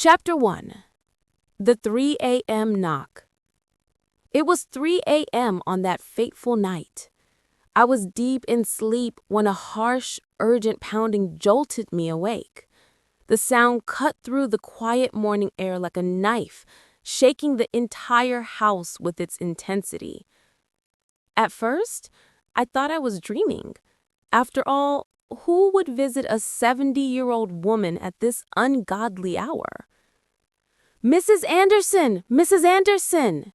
Chapter 1. The 3 a.m. knock. It was 3 a.m. on that fateful night. I was deep in sleep when a harsh, urgent pounding jolted me awake. The sound cut through the quiet morning air like a knife, shaking the entire house with its intensity. At first, I thought I was dreaming. After all, who would visit a 70-year-old woman at this ungodly hour? "Mrs. Anderson! Mrs. Anderson!"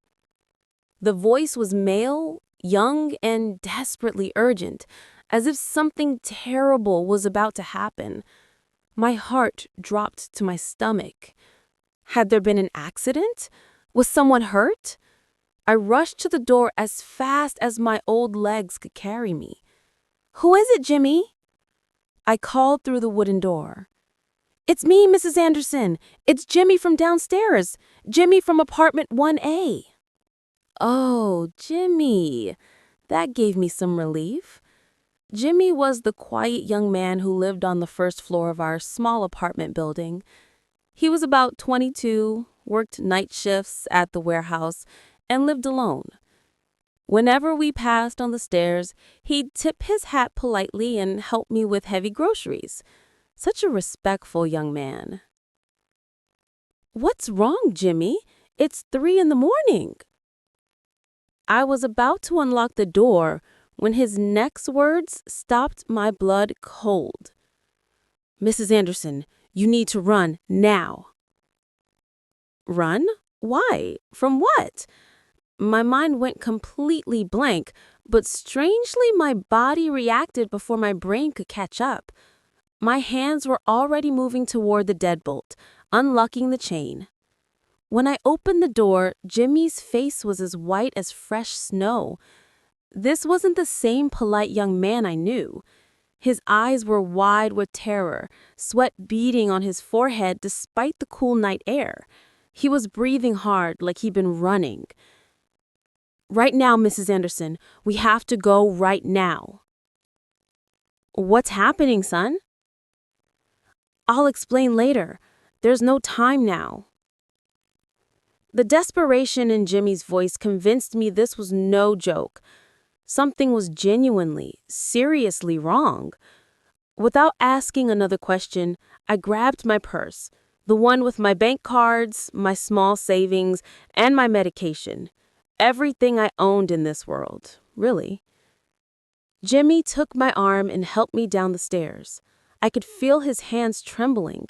The voice was male, young, and desperately urgent, as if something terrible was about to happen. My heart dropped to my stomach. Had there been an accident? Was someone hurt? I rushed to the door as fast as my old legs could carry me. "Who is it, Jimmy?" I called through the wooden door. "It's me, Mrs. Anderson. It's Jimmy from downstairs. Jimmy from apartment 1A. Oh, Jimmy. That gave me some relief. Jimmy was the quiet young man who lived on the first floor of our small apartment building. He was about 22, worked night shifts at the warehouse, and lived alone. Whenever we passed on the stairs, he'd tip his hat politely and help me with heavy groceries. Such a respectful young man. "What's wrong, Jimmy? It's 3 in the morning." I was about to unlock the door when his next words stopped my blood cold. "Mrs. Anderson, you need to run now." Run? Why? From what? My mind went completely blank, but strangely my body reacted before my brain could catch up. My hands were already moving toward the deadbolt, unlocking the chain. When I opened the door, Jimmy's face was as white as fresh snow. This wasn't the same polite young man I knew. His eyes were wide with terror, sweat beading on his forehead despite the cool night air. He was breathing hard like he'd been running. "Right now, Mrs. Anderson. We have to go right now." "What's happening, son?" "I'll explain later. There's no time now." The desperation in Jimmy's voice convinced me this was no joke. Something was genuinely, seriously wrong. Without asking another question, I grabbed my purse, the one with my bank cards, my small savings, and my medication. Everything I owned in this world, really. Jimmy took my arm and helped me down the stairs. I could feel his hands trembling.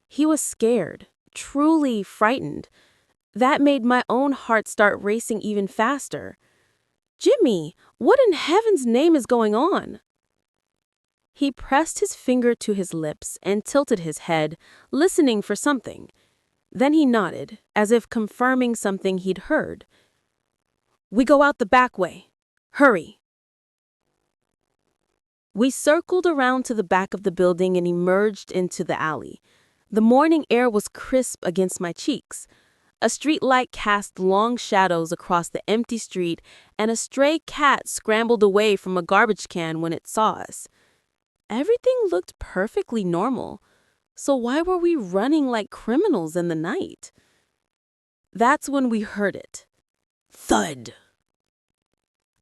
He was scared, truly frightened. That made my own heart start racing even faster. "Jimmy, what in heaven's name is going on?" He pressed his finger to his lips and tilted his head, listening for something. Then he nodded, as if confirming something he'd heard. "We go out the back way. Hurry." We circled around to the back of the building and emerged into the alley. The morning air was crisp against my cheeks. A street light cast long shadows across the empty street, and a stray cat scrambled away from a garbage can when it saw us. Everything looked perfectly normal, so why were we running like criminals in the night? That's when we heard it. Thud!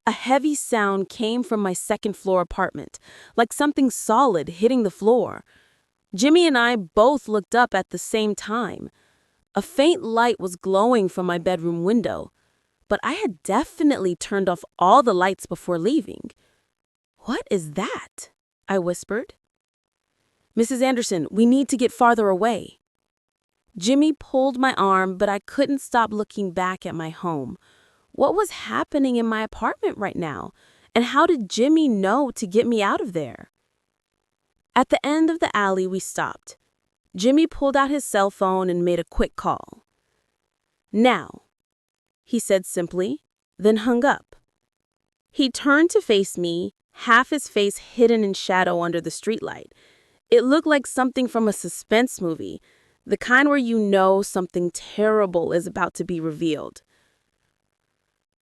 A heavy sound came from my second-floor apartment, like something solid hitting the floor. Jimmy and I both looked up at the same time. A faint light was glowing from my bedroom window, but I had definitely turned off all the lights before leaving. "What is that?" I whispered. "Mrs. Anderson, we need to get farther away." Jimmy pulled my arm, but I couldn't stop looking back at my home. What was happening in my apartment right now? And how did Jimmy know to get me out of there? At the end of the alley, we stopped. Jimmy pulled out his cell phone and made a quick call. "Now," he said simply, then hung up. He turned to face me, half his face hidden in shadow under the streetlight. It looked like something from a suspense movie, the kind where you know something terrible is about to be revealed.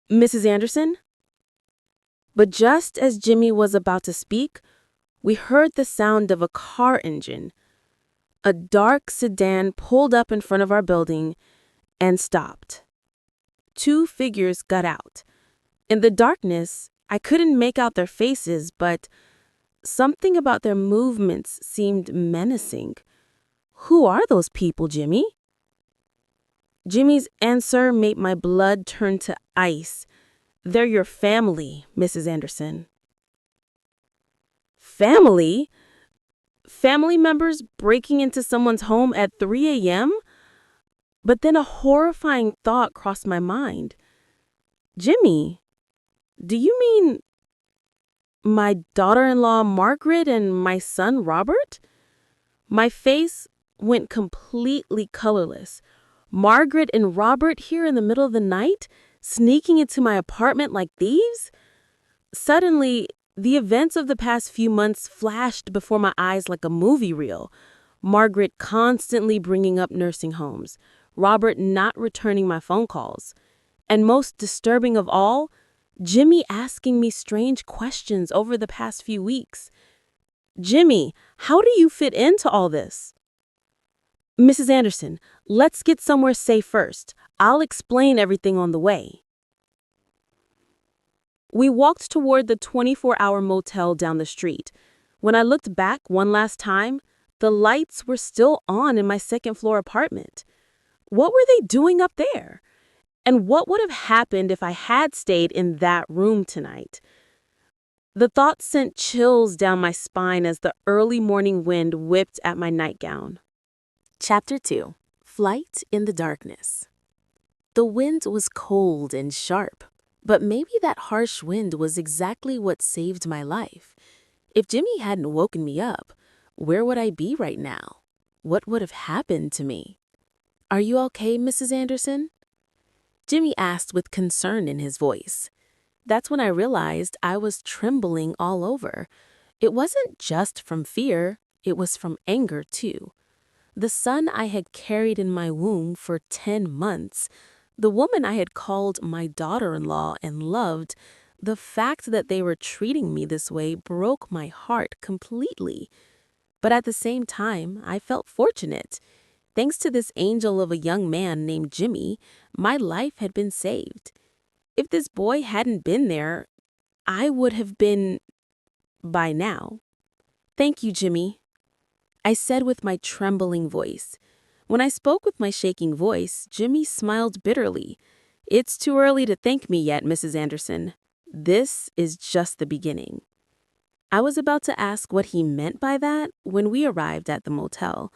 "Mrs. Anderson?" But just as Jimmy was about to speak, we heard the sound of a car engine. A dark sedan pulled up in front of our building and stopped. Two figures got out. In the darkness, I couldn't make out their faces, but something about their movements seemed menacing. Who are those people, Jimmy? Jimmy's answer made my blood turn to ice. They're your family, Mrs. Anderson. Family? Family members breaking into someone's home at 3 a.m.? But then a horrifying thought crossed my mind. Jimmy, do you mean my daughter-in-law Margaret and my son Robert? My face went completely colorless. Margaret and Robert here in the middle of the night, sneaking into my apartment like thieves? Suddenly, the events of the past few months flashed before my eyes like a movie reel. Margaret constantly bringing up nursing homes, Robert not returning my phone calls, and most disturbing of all, Jimmy asking me strange questions over the past few weeks. Jimmy, how do you fit into all this? Mrs. Anderson, let's get somewhere safe first. I'll explain everything on the way. We walked toward the 24-hour motel down the street. When I looked back one last time, the lights were still on in my second-floor apartment. What were they doing up there? And what would have happened if I had stayed in that room tonight? The thought sent chills down my spine as the early morning wind whipped at my nightgown. Chapter 2. Flight in the Darkness. The wind was cold and sharp, but maybe that harsh wind was exactly what saved my life. If Jimmy hadn't woken me up, where would I be right now? What would have happened to me? Are you okay, Mrs. Anderson? Jimmy asked with concern in his voice. That's when I realized I was trembling all over. It wasn't just from fear, it was from anger too. The son I had carried in my womb for 10 months, the woman I had called my daughter-in-law and loved, the fact that they were treating me this way broke my heart completely. But at the same time, I felt fortunate. Thanks to this angel of a young man named Jimmy, my life had been saved. If this boy hadn't been there, I would have been by now. Thank you, Jimmy, I said with my trembling voice. When I spoke with my shaking voice, Jimmy smiled bitterly. It's too early to thank me yet, Mrs. Anderson. This is just the beginning. I was about to ask what he meant by that when we arrived at the motel.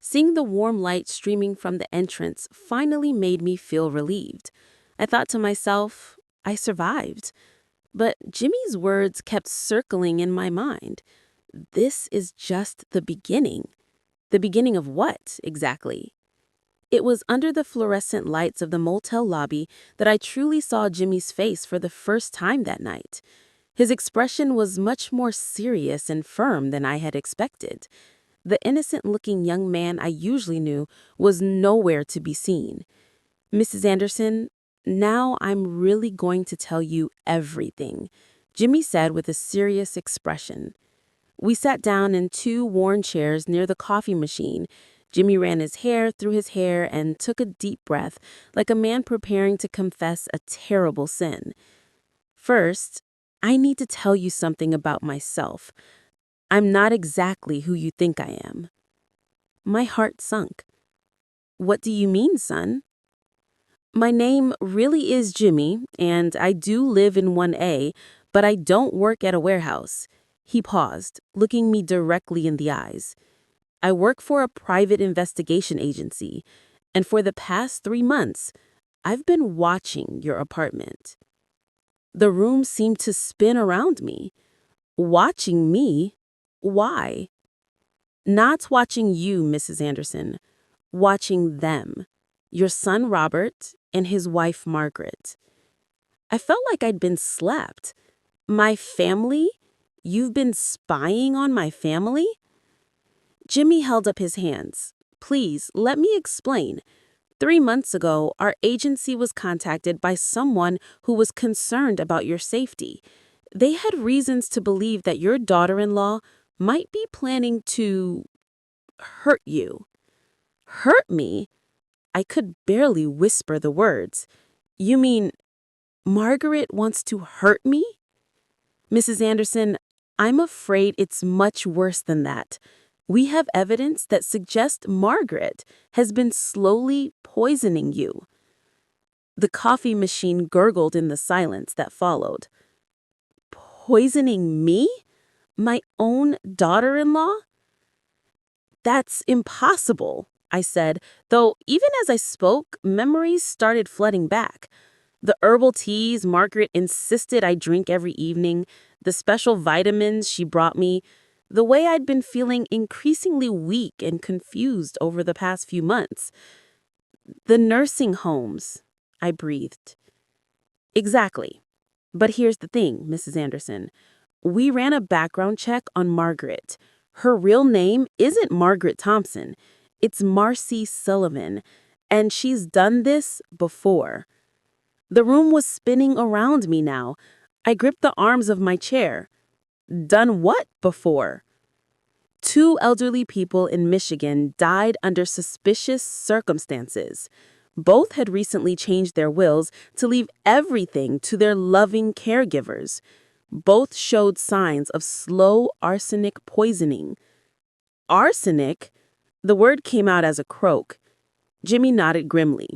Seeing the warm light streaming from the entrance finally made me feel relieved. I thought to myself, I survived. But Jimmy's words kept circling in my mind. This is just the beginning. The beginning of what, exactly? It was under the fluorescent lights of the motel lobby that I truly saw Jimmy's face for the first time that night. His expression was much more serious and firm than I had expected. The innocent-looking young man I usually knew was nowhere to be seen. Mrs. Anderson, now I'm really going to tell you everything, Jimmy said with a serious expression. We sat down in 2 worn chairs near the coffee machine. Jimmy ran his hair through his hair and took a deep breath, like a man preparing to confess a terrible sin. First, I need to tell you something about myself. I'm not exactly who you think I am. My heart sunk. What do you mean, son? My name really is Jimmy, and I do live in 1A, but I don't work at a warehouse. He paused, looking me directly in the eyes. I work for a private investigation agency, and for the past 3 months, I've been watching your apartment. The room seemed to spin around me. Watching me? Why? Not watching you, Mrs. Anderson. Watching them. Your son Robert and his wife Margaret. I felt like I'd been slapped. My family? You've been spying on my family? Jimmy held up his hands. Please, let me explain. 3 months ago, our agency was contacted by someone who was concerned about your safety. They had reasons to believe that your daughter-in-law might be planning to hurt you. Hurt me? I could barely whisper the words. You mean Margaret wants to hurt me? Mrs. Anderson, I'm afraid it's much worse than that. We have evidence that suggests Margaret has been slowly poisoning you. The coffee machine gurgled in the silence that followed. Poisoning me? My own daughter-in-law? That's impossible, I said, though even as I spoke, memories started flooding back. The herbal teas Margaret insisted I drink every evening, the special vitamins she brought me, the way I'd been feeling increasingly weak and confused over the past few months. The nursing homes, I breathed. Exactly. But here's the thing, Mrs. Anderson. We ran a background check on Margaret. Her real name isn't Margaret Thompson. It's Marcy Sullivan, and she's done this before. The room was spinning around me now. I gripped the arms of my chair. Done what before? 2 elderly people in Michigan died under suspicious circumstances. Both had recently changed their wills to leave everything to their loving caregivers. Both showed signs of slow arsenic poisoning. Arsenic? The word came out as a croak. Jimmy nodded grimly.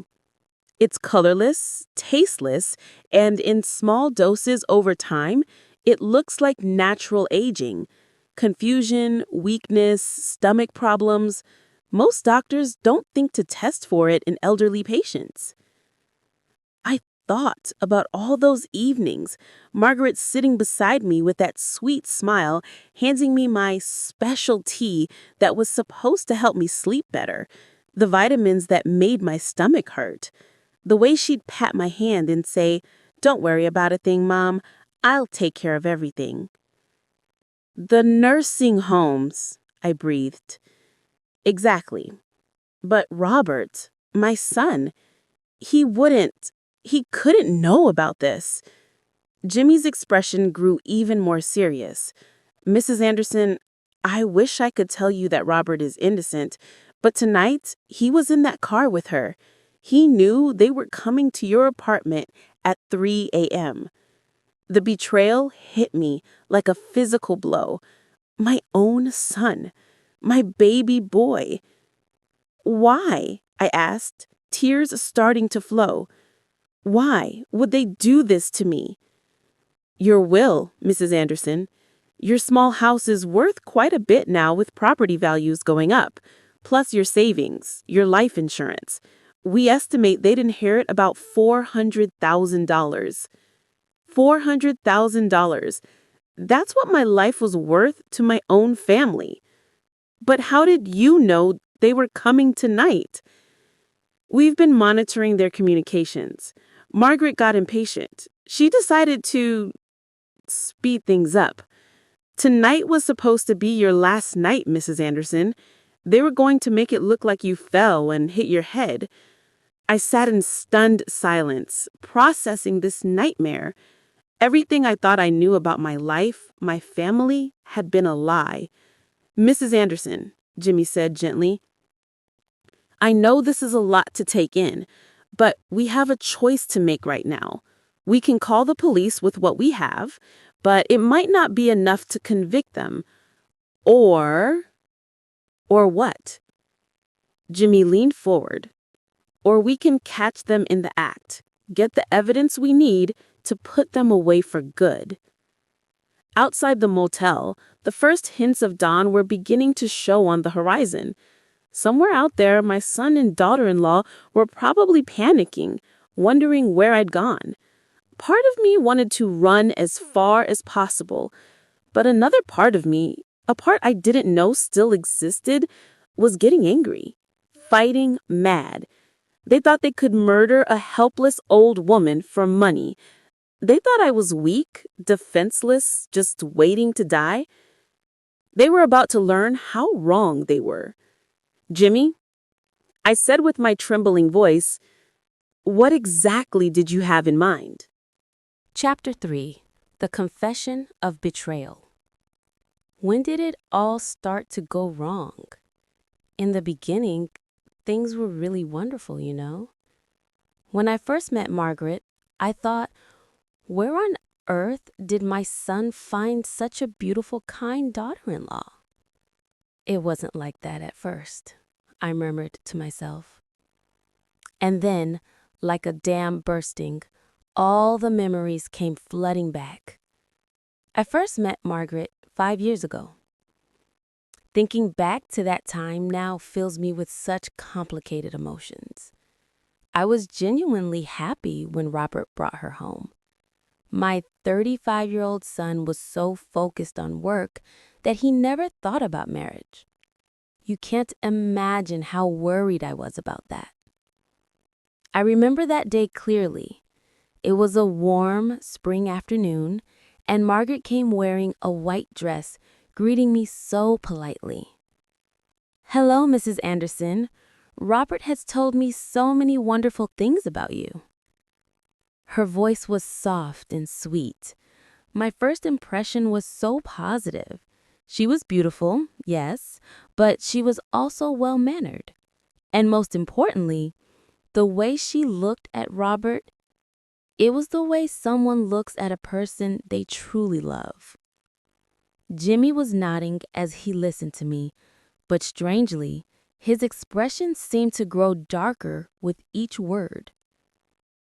It's colorless, tasteless, and in small doses over time, it looks like natural aging. Confusion, weakness, stomach problems. Most doctors don't think to test for it in elderly patients. I thought about all those evenings, Margaret sitting beside me with that sweet smile, handing me my special tea that was supposed to help me sleep better, the vitamins that made my stomach hurt. The way she'd pat my hand and say, "Don't worry about a thing, Mom. I'll take care of everything." The nursing homes, I breathed. Exactly. But Robert, my son, he couldn't know about this. Jimmy's expression grew even more serious. Mrs. Anderson, I wish I could tell you that Robert is innocent, but tonight he was in that car with her. He knew they were coming to your apartment at 3 a.m. The betrayal hit me like a physical blow. My own son, my baby boy. Why? I asked, tears starting to flow. Why would they do this to me? Your will, Mrs. Anderson. Your small house is worth quite a bit now with property values going up, plus your savings, your life insurance. We estimate they'd inherit about $400,000. $400,000. That's what my life was worth to my own family. But how did you know they were coming tonight? We've been monitoring their communications. Margaret got impatient. She decided to speed things up. Tonight was supposed to be your last night, Mrs. Anderson. They were going to make it look like you fell and hit your head. I sat in stunned silence, processing this nightmare. Everything I thought I knew about my life, my family, had been a lie. Mrs. Anderson, Jimmy said gently, I know this is a lot to take in, but we have a choice to make right now. We can call the police with what we have, but it might not be enough to convict them. Or what? Jimmy leaned forward. Or we can catch them in the act, get the evidence we need to put them away for good. Outside the motel, the first hints of dawn were beginning to show on the horizon. Somewhere out there, my son and daughter-in-law were probably panicking, wondering where I'd gone. Part of me wanted to run as far as possible, but another part of me, a part I didn't know still existed, was getting angry, fighting mad. They thought they could murder a helpless old woman for money. They thought I was weak, defenseless, just waiting to die. They were about to learn how wrong they were. Jimmy, I said with my trembling voice, what exactly did you have in mind? Chapter 3. The Confession of Betrayal. When did it all start to go wrong? In the beginning, things were really wonderful, you know? When I first met Margaret, I thought, where on earth did my son find such a beautiful, kind daughter-in-law? It wasn't like that at first, I murmured to myself. And then, like a dam bursting, all the memories came flooding back. I first met Margaret 5 years ago. Thinking back to that time now fills me with such complicated emotions. I was genuinely happy when Robert brought her home. My 35-year-old son was so focused on work that he never thought about marriage. You can't imagine how worried I was about that. I remember that day clearly. It was a warm spring afternoon, and Margaret came wearing a white dress, greeting me so politely. "Hello, Mrs. Anderson. Robert has told me so many wonderful things about you." Her voice was soft and sweet. My first impression was so positive. She was beautiful, yes, but she was also well-mannered. And most importantly, the way she looked at Robert, it was the way someone looks at a person they truly love. Jimmy was nodding as he listened to me, but strangely, his expression seemed to grow darker with each word.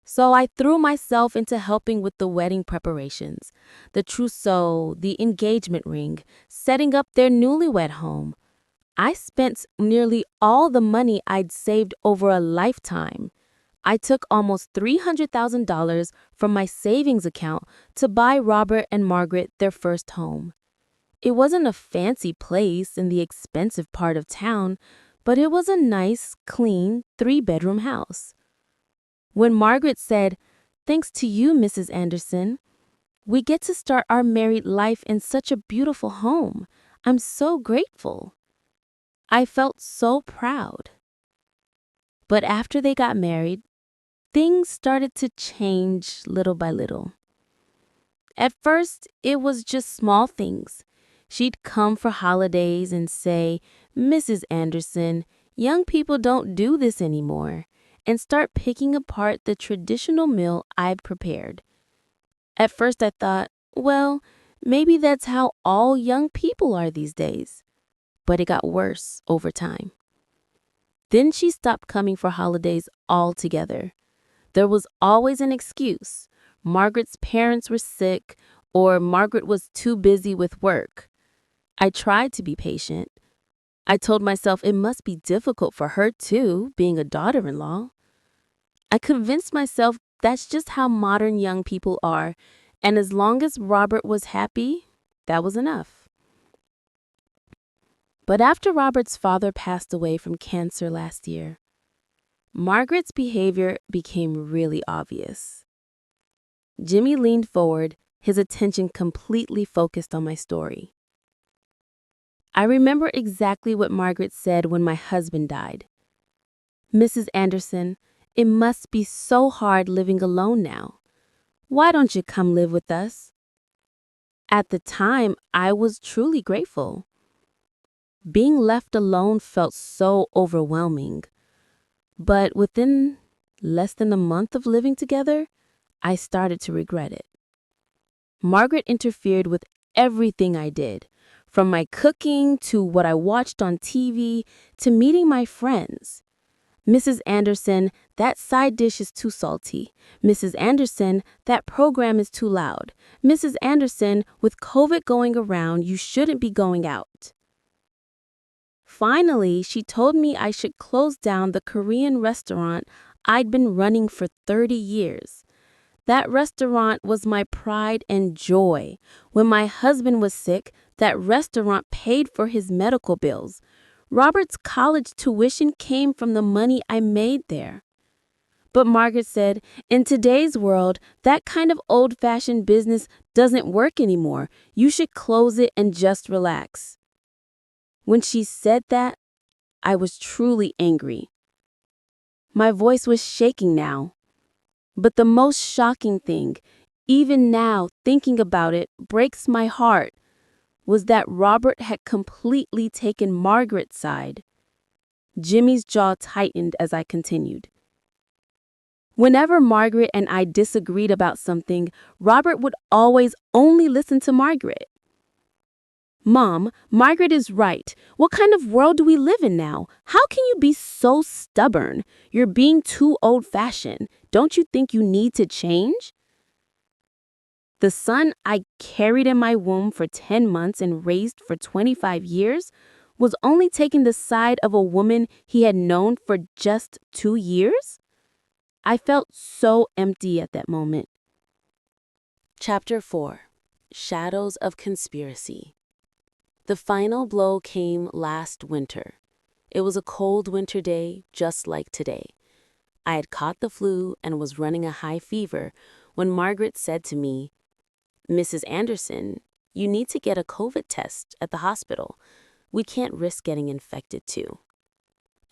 So I threw myself into helping with the wedding preparations, the trousseau, the engagement ring, setting up their newlywed home. I spent nearly all the money I'd saved over a lifetime. I took almost $300,000 from my savings account to buy Robert and Margaret their first home. It wasn't a fancy place in the expensive part of town, but it was a nice, clean, 3-bedroom house. When Margaret said, "Thanks to you, Mrs. Anderson, we get to start our married life in such a beautiful home. I'm so grateful." I felt so proud. But after they got married, things started to change little by little. At first, it was just small things. She'd come for holidays and say, "Mrs. Anderson, young people don't do this anymore," and start picking apart the traditional meal I'd prepared. At first I thought, well, maybe that's how all young people are these days. But it got worse over time. Then she stopped coming for holidays altogether. There was always an excuse. Margaret's parents were sick, or Margaret was too busy with work. I tried to be patient. I told myself it must be difficult for her too, being a daughter-in-law. I convinced myself that's just how modern young people are, and as long as Robert was happy, that was enough. But after Robert's father passed away from cancer last year, Margaret's behavior became really obvious. Jimmy leaned forward, his attention completely focused on my story. I remember exactly what Margaret said when my husband died. "Mrs. Anderson, it must be so hard living alone now. Why don't you come live with us?" At the time, I was truly grateful. Being left alone felt so overwhelming. But within less than a month of living together, I started to regret it. Margaret interfered with everything I did, from my cooking to what I watched on TV to meeting my friends. "Mrs. Anderson, that side dish is too salty. Mrs. Anderson, that program is too loud. Mrs. Anderson, with COVID going around, you shouldn't be going out." Finally, she told me I should close down the Korean restaurant I'd been running for 30 years. That restaurant was my pride and joy. When my husband was sick, that restaurant paid for his medical bills. Robert's college tuition came from the money I made there. But Margaret said, "In today's world, that kind of old-fashioned business doesn't work anymore. You should close it and just relax." When she said that, I was truly angry. My voice was shaking now. But the most shocking thing, even now thinking about it breaks my heart, was that Robert had completely taken Margaret's side. Jimmy's jaw tightened as I continued. Whenever Margaret and I disagreed about something, Robert would always only listen to Margaret. Mom, Margaret is right. What kind of world do we live in now? How can you be so stubborn? You're being too old-fashioned. Don't you think you need to change? The son I carried in my womb for 10 months and raised for 25 years was only taking the side of a woman he had known for just 2 years? I felt so empty at that moment. Chapter 4. Shadows of Conspiracy. The final blow came last winter. It was a cold winter day, just like today. I had caught the flu and was running a high fever when Margaret said to me, "Mrs. Anderson, you need to get a COVID test at the hospital. We can't risk getting infected too."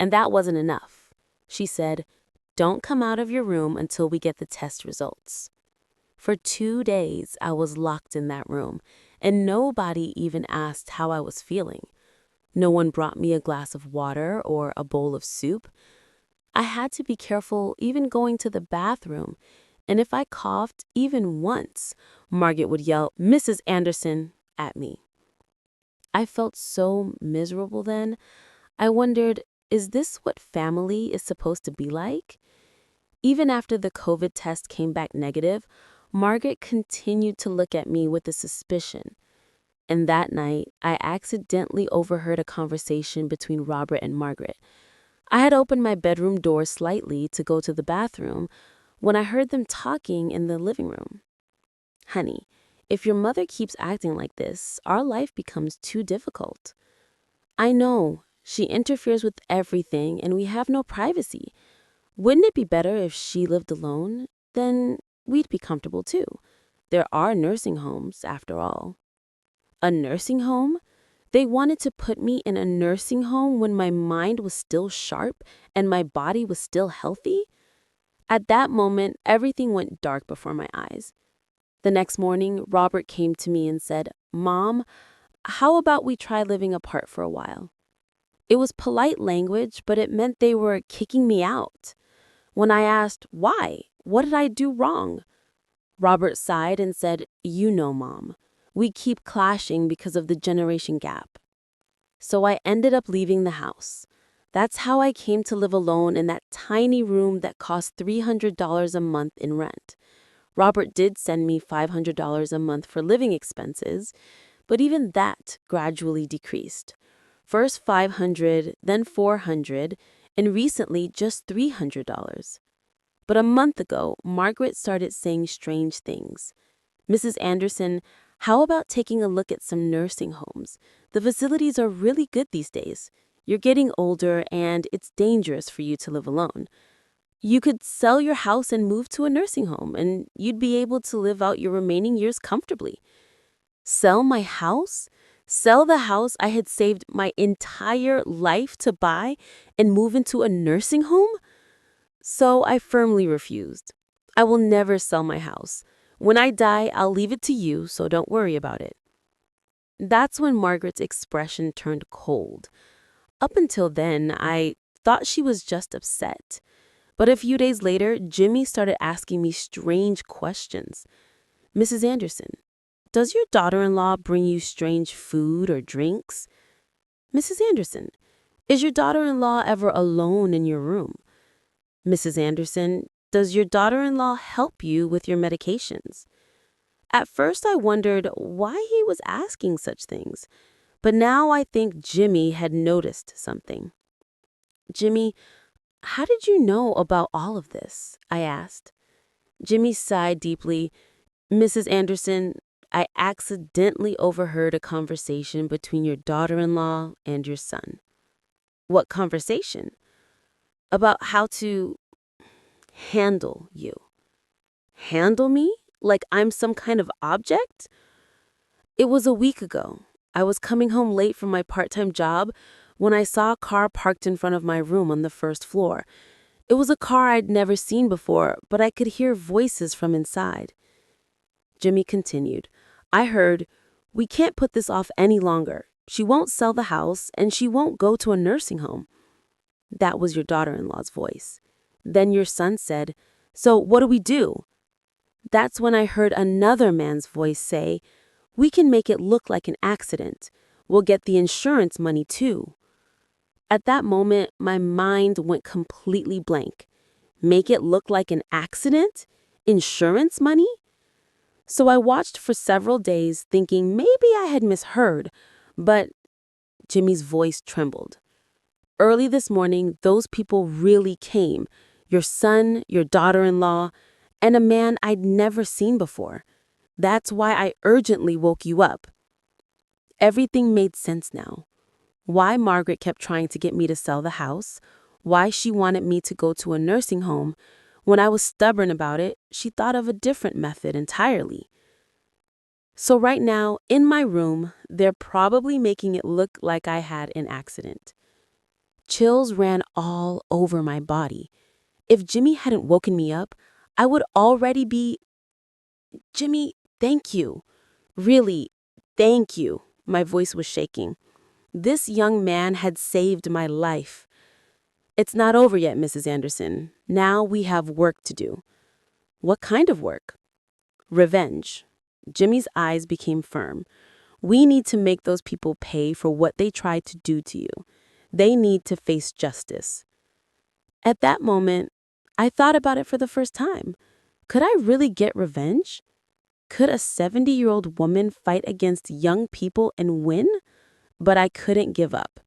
And that wasn't enough. She said, "Don't come out of your room until we get the test results." For 2 days, I was locked in that room, and nobody even asked how I was feeling. No one brought me a glass of water or a bowl of soup. I had to be careful even going to the bathroom, and if I coughed even once, Margaret would yell, "Mrs. Anderson," at me. I felt so miserable then. I wondered, is this what family is supposed to be like? Even after the COVID test came back negative, Margaret continued to look at me with a suspicion. And that night, I accidentally overheard a conversation between Robert and Margaret. I had opened my bedroom door slightly to go to the bathroom when I heard them talking in the living room. "Honey, if your mother keeps acting like this, our life becomes too difficult." "I know. She interferes with everything and we have no privacy. Wouldn't it be better if she lived alone? Then we'd be comfortable too. There are nursing homes, after all." A nursing home? They wanted to put me in a nursing home when my mind was still sharp and my body was still healthy? At that moment, everything went dark before my eyes. The next morning, Robert came to me and said, "Mom, how about we try living apart for a while?" It was polite language, but it meant they were kicking me out. When I asked, "Why? What did I do wrong?" Robert sighed and said, "You know, Mom. We keep clashing because of the generation gap." So I ended up leaving the house. That's how I came to live alone in that tiny room that cost $300 a month in rent. Robert did send me $500 a month for living expenses, but even that gradually decreased. First $500, then $400, and recently just $300. But a month ago, Margaret started saying strange things. "Mrs. Anderson, how about taking a look at some nursing homes? The facilities are really good these days. You're getting older and it's dangerous for you to live alone. You could sell your house and move to a nursing home, and you'd be able to live out your remaining years comfortably." Sell my house? Sell the house I had saved my entire life to buy and move into a nursing home? So I firmly refused. "I will never sell my house. When I die, I'll leave it to you, so don't worry about it." That's when Margaret's expression turned cold. Up until then, I thought she was just upset. But a few days later, Jimmy started asking me strange questions. "Mrs. Anderson, does your daughter-in-law bring you strange food or drinks?" "Mrs. Anderson, is your daughter-in-law ever alone in your room?" "Mrs. Anderson, does your daughter-in-law help you with your medications?" At first I wondered why he was asking such things, but now I think Jimmy had noticed something. "Jimmy, how did you know about all of this?" I asked. Jimmy sighed deeply. "Mrs. Anderson, I accidentally overheard a conversation between your daughter-in-law and your son." "What conversation?" "About how to handle you." "Handle me? Like I'm some kind of object?" "It was a week ago. I was coming home late from my part-time job when I saw a car parked in front of my room on the first floor. It was a car I'd never seen before, but I could hear voices from inside." Jimmy continued, "I heard, 'We can't put this off any longer. She won't sell the house, and she won't go to a nursing home.'" That was your daughter-in-law's voice. Then your son said, "So what do we do?" That's when I heard another man's voice say, "We can make it look like an accident. We'll get the insurance money too." At that moment, my mind went completely blank. Make it look like an accident? Insurance money? So I watched for several days thinking maybe I had misheard, but Jimmy's voice trembled. Early this morning, those people really came. Your son, your daughter-in-law, and a man I'd never seen before. That's why I urgently woke you up. Everything made sense now. Why Margaret kept trying to get me to sell the house, why she wanted me to go to a nursing home. When I was stubborn about it, she thought of a different method entirely. So right now, in my room, they're probably making it look like I had an accident. Chills ran all over my body. If Jimmy hadn't woken me up, I would already be... Jimmy, thank you. Really, thank you. My voice was shaking. This young man had saved my life. It's not over yet, Mrs. Anderson. Now we have work to do. What kind of work? Revenge. Jimmy's eyes became firm. We need to make those people pay for what they tried to do to you. They need to face justice. At that moment, I thought about it for the first time. Could I really get revenge? Could a 70-year-old woman fight against young people and win? But I couldn't give up.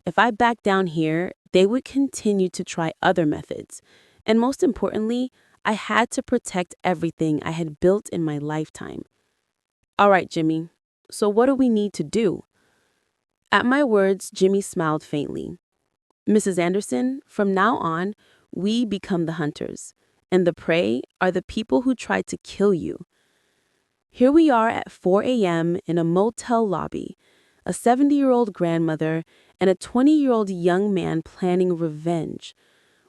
If I backed down here, they would continue to try other methods. And most importantly, I had to protect everything I had built in my lifetime. All right, Jimmy, so what do we need to do? At my words, Jimmy smiled faintly. Mrs. Anderson, from now on, we become the hunters, and the prey are the people who tried to kill you. Here we are at 4 a.m. in a motel lobby, a 70-year-old grandmother and a 20-year-old young man planning revenge.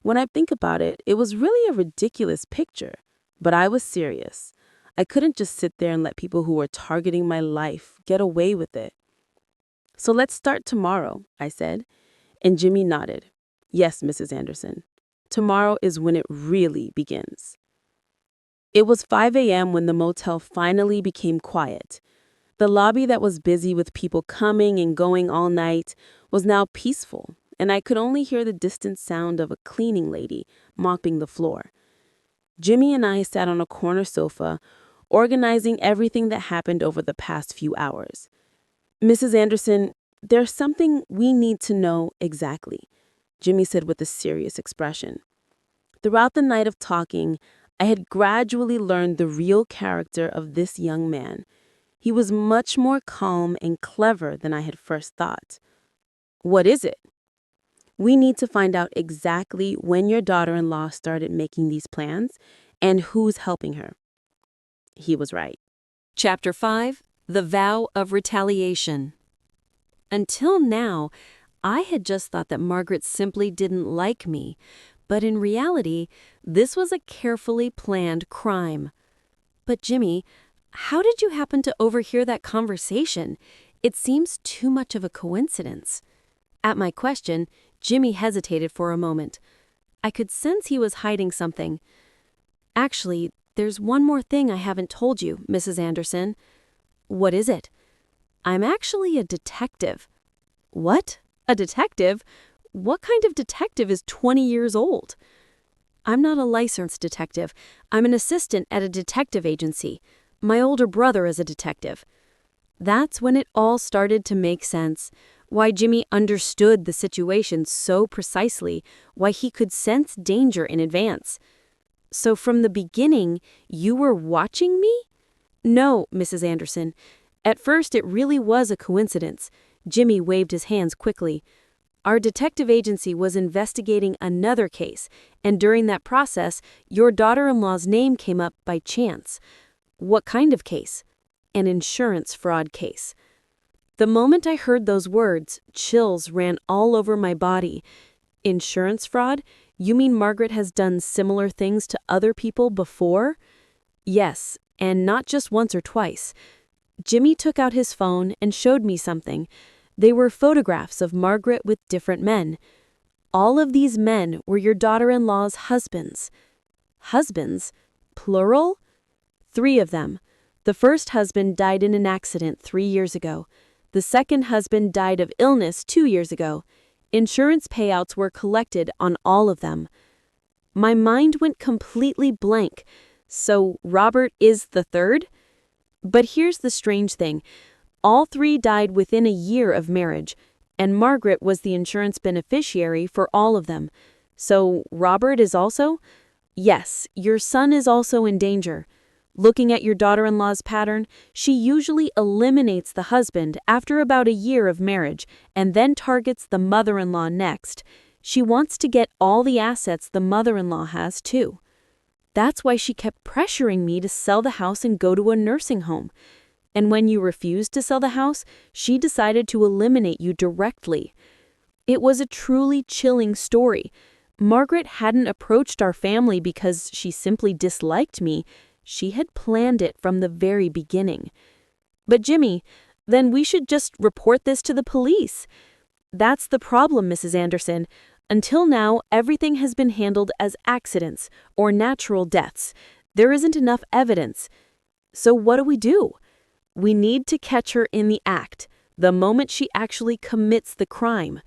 When I think about it, it was really a ridiculous picture, but I was serious. I couldn't just sit there and let people who were targeting my life get away with it. So let's start tomorrow, I said, and Jimmy nodded. Yes, Mrs. Anderson. Tomorrow is when it really begins. It was 5 a.m. when the motel finally became quiet. The lobby that was busy with people coming and going all night was now peaceful, and I could only hear the distant sound of a cleaning lady mopping the floor. Jimmy and I sat on a corner sofa, organizing everything that happened over the past few hours. Mrs. Anderson, there's something we need to know exactly, Jimmy said with a serious expression. Throughout the night of talking, I had gradually learned the real character of this young man. He was much more calm and clever than I had first thought. What is it? We need to find out exactly when your daughter-in-law started making these plans and who's helping her. He was right. Chapter 5, The Vow of Retaliation. Until now, I had just thought that Margaret simply didn't like me, but in reality, this was a carefully planned crime. But Jimmy, how did you happen to overhear that conversation? It seems too much of a coincidence. At my question, Jimmy hesitated for a moment. I could sense he was hiding something. Actually, there's one more thing I haven't told you, Mrs. Anderson. What is it? I'm actually a detective. What? A detective? What kind of detective is 20 years old? I'm not a licensed detective. I'm an assistant at a detective agency. My older brother is a detective. That's when it all started to make sense. Why Jimmy understood the situation so precisely, why he could sense danger in advance. So from the beginning, you were watching me? No, Mrs. Anderson. At first, it really was a coincidence. Jimmy waved his hands quickly. Our detective agency was investigating another case, and during that process, your daughter-in-law's name came up by chance. What kind of case? An insurance fraud case. The moment I heard those words, chills ran all over my body. Insurance fraud? You mean Margaret has done similar things to other people before? Yes, and not just once or twice. Jimmy took out his phone and showed me something. They were photographs of Margaret with different men. All of these men were your daughter-in-law's husbands. Husbands? Plural? 3 of them. The first husband died in an accident 3 years ago. The second husband died of illness 2 years ago. Insurance payouts were collected on all of them. My mind went completely blank. So Robert is the third? But here's the strange thing. All 3 died within a year of marriage, and Margaret was the insurance beneficiary for all of them. So Robert is also? Yes, your son is also in danger. Looking at your daughter-in-law's pattern, she usually eliminates the husband after about a year of marriage and then targets the mother-in-law next. She wants to get all the assets the mother-in-law has, too. That's why she kept pressuring me to sell the house and go to a nursing home. And when you refused to sell the house, she decided to eliminate you directly. It was a truly chilling story. Margaret hadn't approached our family because she simply disliked me. She had planned it from the very beginning. But Jimmy, then we should just report this to the police. That's the problem, Mrs. Anderson. Until now, everything has been handled as accidents or natural deaths. There isn't enough evidence. So what do? We need to catch her in the act, the moment she actually commits the crime.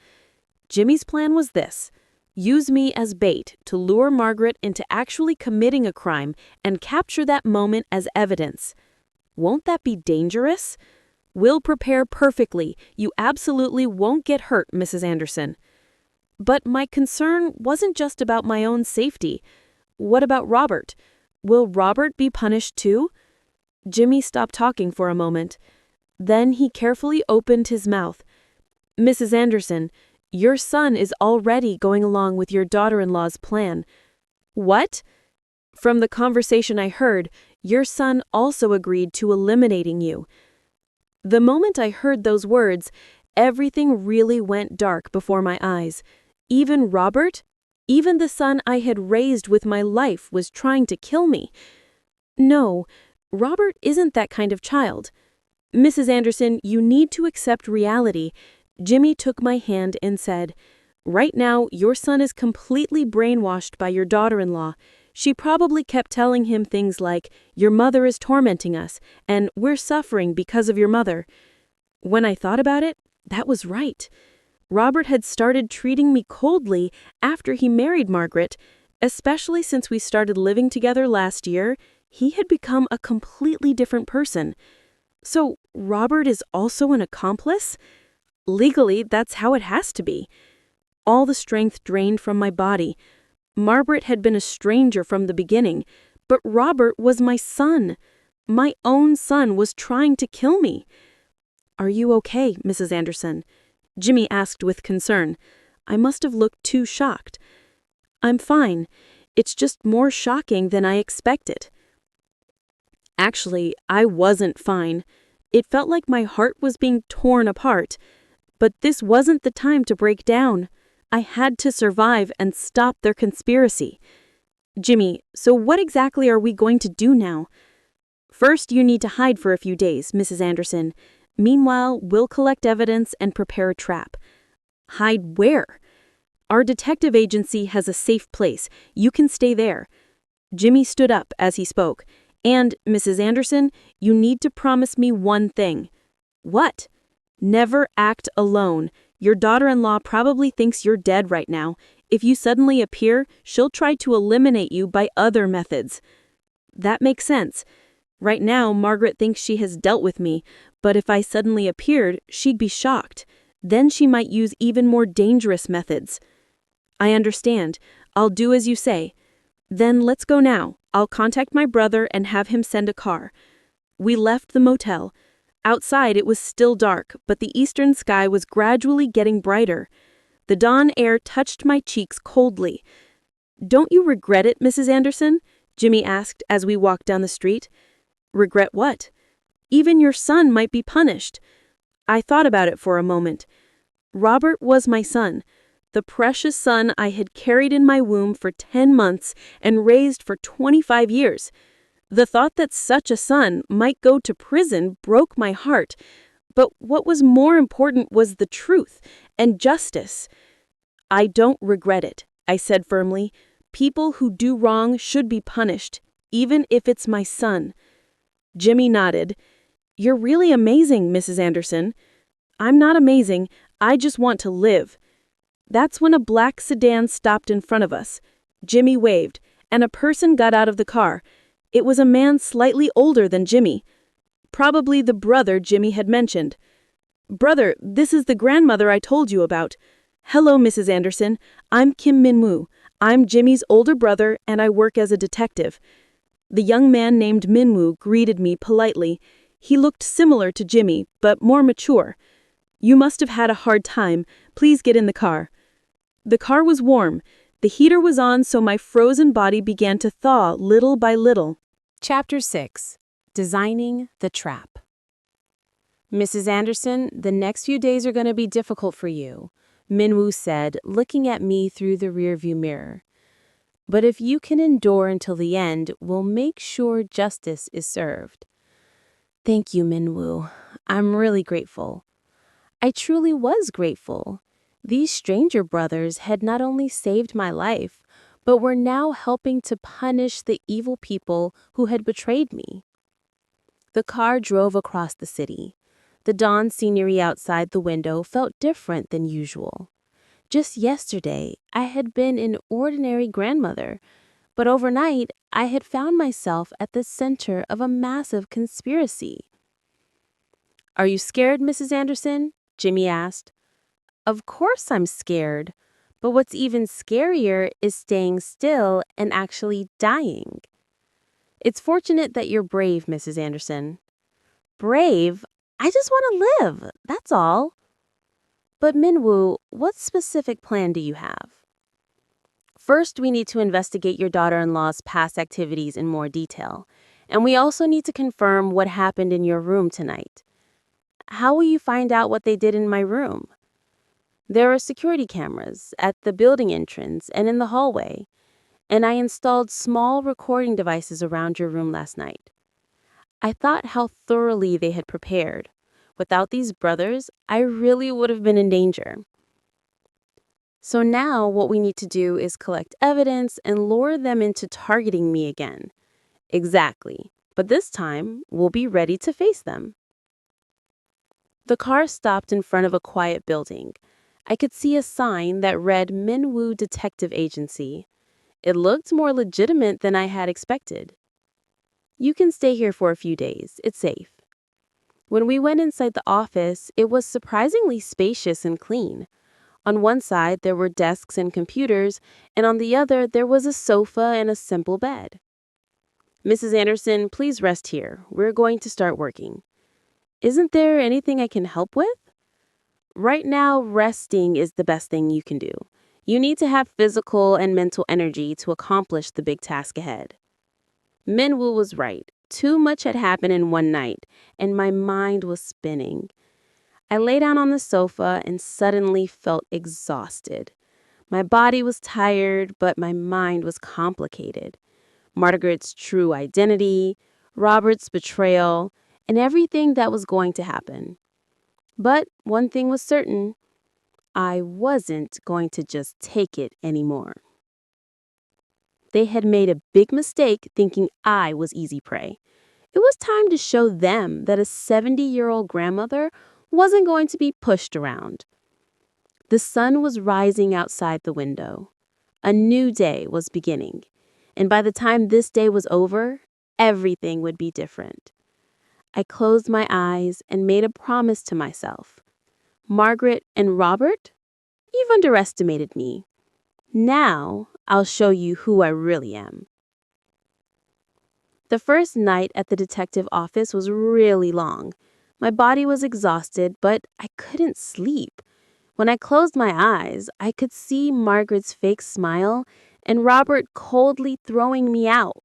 Jimmy's plan was this: use me as bait to lure Margaret into actually committing a crime and capture that moment as evidence. Won't that be dangerous? We'll prepare perfectly. You absolutely won't get hurt, Mrs. Anderson. But my concern wasn't just about my own safety. What about Robert? Will Robert be punished too? Jimmy stopped talking for a moment. Then he carefully opened his mouth. Mrs. Anderson, your son is already going along with your daughter-in-law's plan. What? From the conversation I heard, your son also agreed to eliminating you. The moment I heard those words, everything really went dark before my eyes. Even Robert? Even the son I had raised with my life was trying to kill me. No, Robert isn't that kind of child. Mrs. Anderson, you need to accept reality. Jimmy took my hand and said, right now, your son is completely brainwashed by your daughter-in-law. She probably kept telling him things like, your mother is tormenting us, and we're suffering because of your mother. When I thought about it, that was right. Robert had started treating me coldly after he married Margaret, especially since we started living together last year. He had become a completely different person. So Robert is also an accomplice? Legally, that's how it has to be. All the strength drained from my body. Margaret had been a stranger from the beginning, but Robert was my son. My own son was trying to kill me. Are you okay, Mrs. Anderson? Jimmy asked with concern. I must have looked too shocked. I'm fine. It's just more shocking than I expected. Actually, I wasn't fine. It felt like my heart was being torn apart. But this wasn't the time to break down. I had to survive and stop their conspiracy. Jimmy, so what exactly are we going to do now? First, you need to hide for a few days, Mrs. Anderson. Meanwhile, we'll collect evidence and prepare a trap. Hide where? Our detective agency has a safe place. You can stay there. Jimmy stood up as he spoke. And, Mrs. Anderson, you need to promise me one thing. What? Never act alone. Your daughter-in-law probably thinks you're dead right now. If you suddenly appear, she'll try to eliminate you by other methods. That makes sense. Right now, Margaret thinks she has dealt with me, but if I suddenly appeared, she'd be shocked. Then she might use even more dangerous methods. I understand. I'll do as you say. Then let's go now. I'll contact my brother and have him send a car. We left the motel. Outside it was still dark, but the eastern sky was gradually getting brighter. The dawn air touched my cheeks coldly. Don't you regret it, Mrs. Anderson? Jimmy asked as we walked down the street. Regret what? Even your son might be punished. I thought about it for a moment. Robert was my son. The precious son I had carried in my womb for 10 months and raised for 25 years. The thought that such a son might go to prison broke my heart. But what was more important was the truth and justice. I don't regret it, I said firmly. People who do wrong should be punished, even if it's my son. Jimmy nodded. You're really amazing, Mrs. Anderson. I'm not amazing, I just want to live. That's when a black sedan stopped in front of us. Jimmy waved, and a person got out of the car. It was a man slightly older than Jimmy. Probably the brother Jimmy had mentioned. Brother, this is the grandmother I told you about. Hello, Mrs. Anderson. I'm Kim Min-woo. I'm Jimmy's older brother, and I work as a detective. The young man named Min-woo greeted me politely. He looked similar to Jimmy, but more mature. You must have had a hard time. Please get in the car. The car was warm. The heater was on, so my frozen body began to thaw little by little. Chapter 6. Designing the Trap. Mrs. Anderson, the next few days are going to be difficult for you, Min-woo said, looking at me through the rearview mirror. But if you can endure until the end, we'll make sure justice is served. Thank you, Min-woo. I'm really grateful. I truly was grateful. These stranger brothers had not only saved my life, but were now helping to punish the evil people who had betrayed me. The car drove across the city. The dawn scenery outside the window felt different than usual. Just yesterday, I had been an ordinary grandmother, but overnight, I had found myself at the center of a massive conspiracy. Are you scared, Mrs. Anderson? Jimmy asked. Of course I'm scared, but what's even scarier is staying still and actually dying. It's fortunate that you're brave, Mrs. Anderson. Brave? I just want to live, that's all. But Min-woo, what specific plan do you have? First, we need to investigate your daughter-in-law's past activities in more detail, and we also need to confirm what happened in your room tonight. How will you find out what they did in my room? There are security cameras at the building entrance and in the hallway, and I installed small recording devices around your room last night. I thought how thoroughly they had prepared. Without these brothers, I really would have been in danger. So now what we need to do is collect evidence and lure them into targeting me again. Exactly, but this time we'll be ready to face them. The car stopped in front of a quiet building. I could see a sign that read Min-woo Detective Agency. It looked more legitimate than I had expected. You can stay here for a few days. It's safe. When we went inside the office, it was surprisingly spacious and clean. On one side, there were desks and computers, and on the other, there was a sofa and a simple bed. Mrs. Anderson, please rest here. We're going to start working. Isn't there anything I can help with? Right now, resting is the best thing you can do. You need to have physical and mental energy to accomplish the big task ahead. Min-woo was right. Too much had happened in one night, and my mind was spinning. I lay down on the sofa and suddenly felt exhausted. My body was tired, but my mind was complicated. Margaret's true identity, Robert's betrayal, and everything that was going to happen. But one thing was certain, I wasn't going to just take it anymore. They had made a big mistake thinking I was easy prey. It was time to show them that a 70-year-old grandmother wasn't going to be pushed around. The sun was rising outside the window. A new day was beginning, and by the time this day was over, everything would be different. I closed my eyes and made a promise to myself. Margaret and Robert, you've underestimated me. Now I'll show you who I really am. The first night at the detective office was really long. My body was exhausted, but I couldn't sleep. When I closed my eyes, I could see Margaret's fake smile and Robert coldly throwing me out.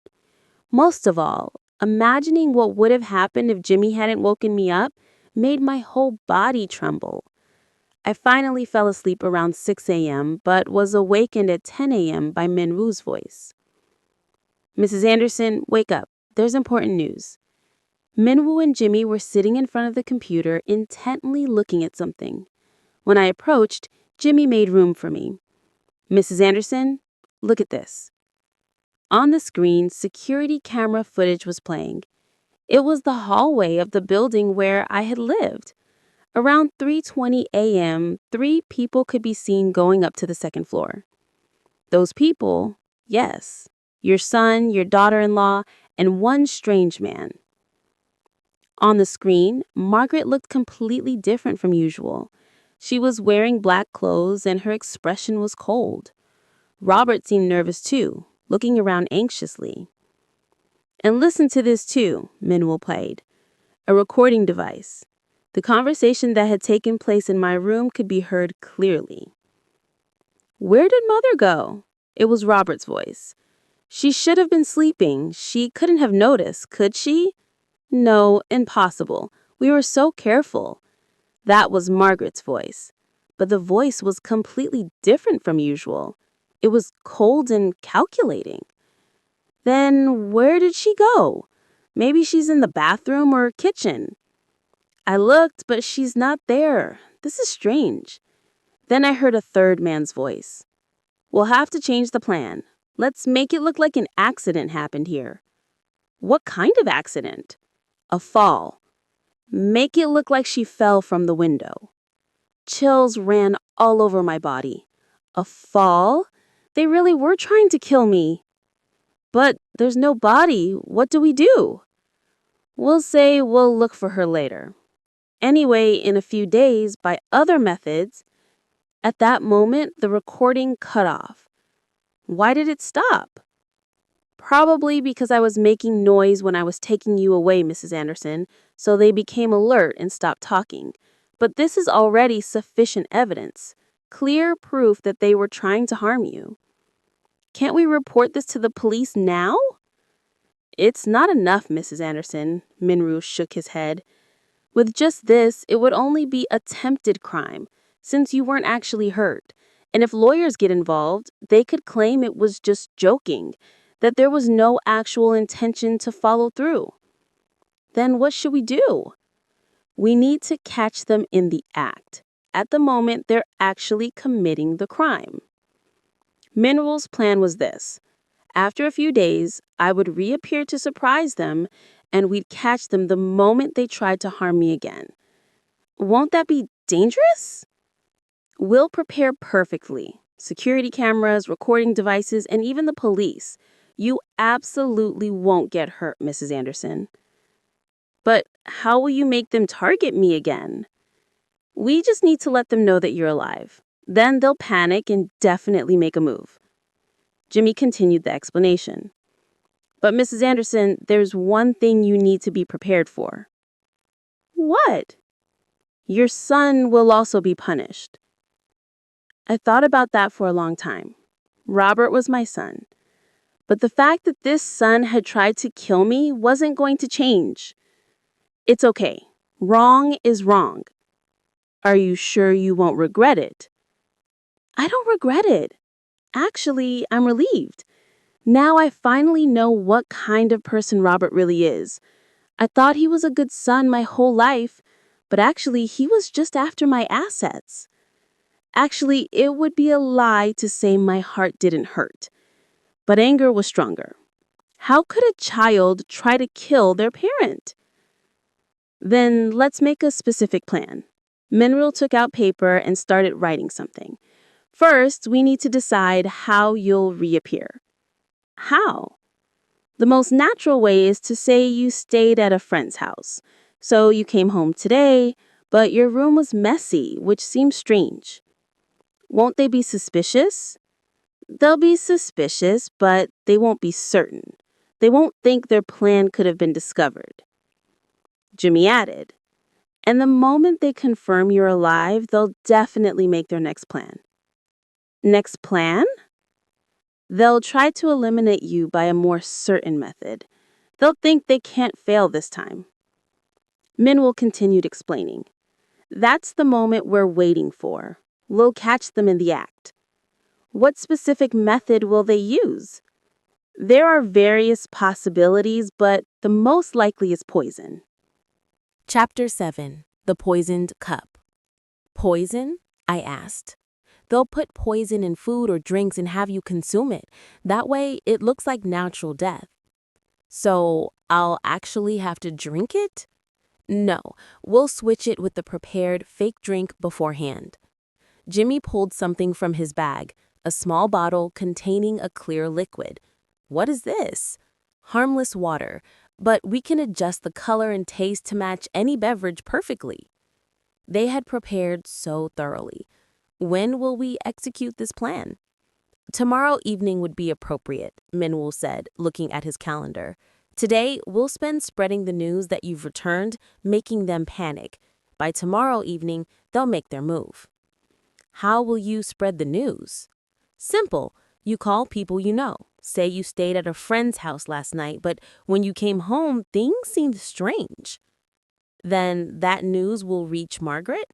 Most of all, imagining what would have happened if Jimmy hadn't woken me up made my whole body tremble. I finally fell asleep around 6 a.m., but was awakened at 10 a.m. by Min-woo's voice. Mrs. Anderson, wake up. There's important news. Min-woo and Jimmy were sitting in front of the computer intently looking at something. When I approached, Jimmy made room for me. Mrs. Anderson, look at this. On the screen, security camera footage was playing. It was the hallway of the building where I had lived. Around 3:20 a.m., 3 people could be seen going up to the second floor. Those people, yes, your son, your daughter-in-law, and one strange man. On the screen, Margaret looked completely different from usual. She was wearing black clothes and her expression was cold. Robert seemed nervous too, looking around anxiously. And listen to this too, Minwell played. A recording device. The conversation that had taken place in my room could be heard clearly. "Where did Mother go?" It was Robert's voice. "She should have been sleeping. She couldn't have noticed, could she?" "No, impossible. We were so careful." That was Margaret's voice. But the voice was completely different from usual. It was cold and calculating. "Then where did she go? Maybe she's in the bathroom or kitchen." "I looked, but she's not there. This is strange." Then I heard a third man's voice. "We'll have to change the plan. Let's make it look like an accident happened here." "What kind of accident?" "A fall. Make it look like she fell from the window." Chills ran all over my body. A fall? They really were trying to kill me. "But there's no body. What do we do?" "We'll say we'll look for her later. Anyway, in a few days, by other methods." At that moment, the recording cut off. Why did it stop? "Probably because I was making noise when I was taking you away, Mrs. Anderson, so they became alert and stopped talking. But this is already sufficient evidence, clear proof that they were trying to harm you." "Can't we report this to the police now?" "It's not enough, Mrs. Anderson." Minru shook his head. "With just this, it would only be attempted crime, since you weren't actually hurt. And if lawyers get involved, they could claim it was just joking, that there was no actual intention to follow through." "Then what should we do?" "We need to catch them in the act. At the moment, they're actually committing the crime." Mineral's plan was this. After a few days, I would reappear to surprise them, and we'd catch them the moment they tried to harm me again. Won't that be dangerous? "We'll prepare perfectly. Security cameras, recording devices, and even the police. You absolutely won't get hurt, Mrs. Anderson." "But how will you make them target me again?" "We just need to let them know that you're alive. Then they'll panic and definitely make a move." Jimmy continued the explanation. "But Mrs. Anderson, there's one thing you need to be prepared for." "What?" "Your son will also be punished." I thought about that for a long time. Robert was my son. But the fact that this son had tried to kill me wasn't going to change. "It's okay. Wrong is wrong." "Are you sure you won't regret it?" "I don't regret it. Actually, I'm relieved. Now I finally know what kind of person Robert really is. I thought he was a good son my whole life, but actually he was just after my assets. Actually, it would be a lie to say my heart didn't hurt. But anger was stronger. How could a child try to kill their parent?" "Then let's make a specific plan." Mineral took out paper and started writing something. "First, we need to decide how you'll reappear." "How?" "The most natural way is to say you stayed at a friend's house. So you came home today, but your room was messy, which seems strange." "Won't they be suspicious?" "They'll be suspicious, but they won't be certain. They won't think their plan could have been discovered." Jimmy added, "And the moment they confirm you're alive, they'll definitely make their next plan." "Next plan?" "They'll try to eliminate you by a more certain method. They'll think they can't fail this time." Minwell continued explaining. "That's the moment we're waiting for. We'll catch them in the act." "What specific method will they use?" "There are various possibilities, but the most likely is poison." Chapter 7. The Poisoned Cup. "Poison?" I asked. They'll put poison in food or drinks and have you consume it. That way, it looks like natural death. So, I'll actually have to drink it? No, we'll switch it with the prepared fake drink beforehand. Jimmy pulled something from his bag, a small bottle containing a clear liquid. What is this? Harmless water, but we can adjust the color and taste to match any beverage perfectly. They had prepared so thoroughly. When will we execute this plan? Tomorrow evening would be appropriate, Minwoo said, looking at his calendar. Today, we'll spend spreading the news that you've returned, making them panic. By tomorrow evening, they'll make their move. How will you spread the news? Simple. You call people you know. Say you stayed at a friend's house last night, but when you came home, things seemed strange. Then that news will reach Margaret?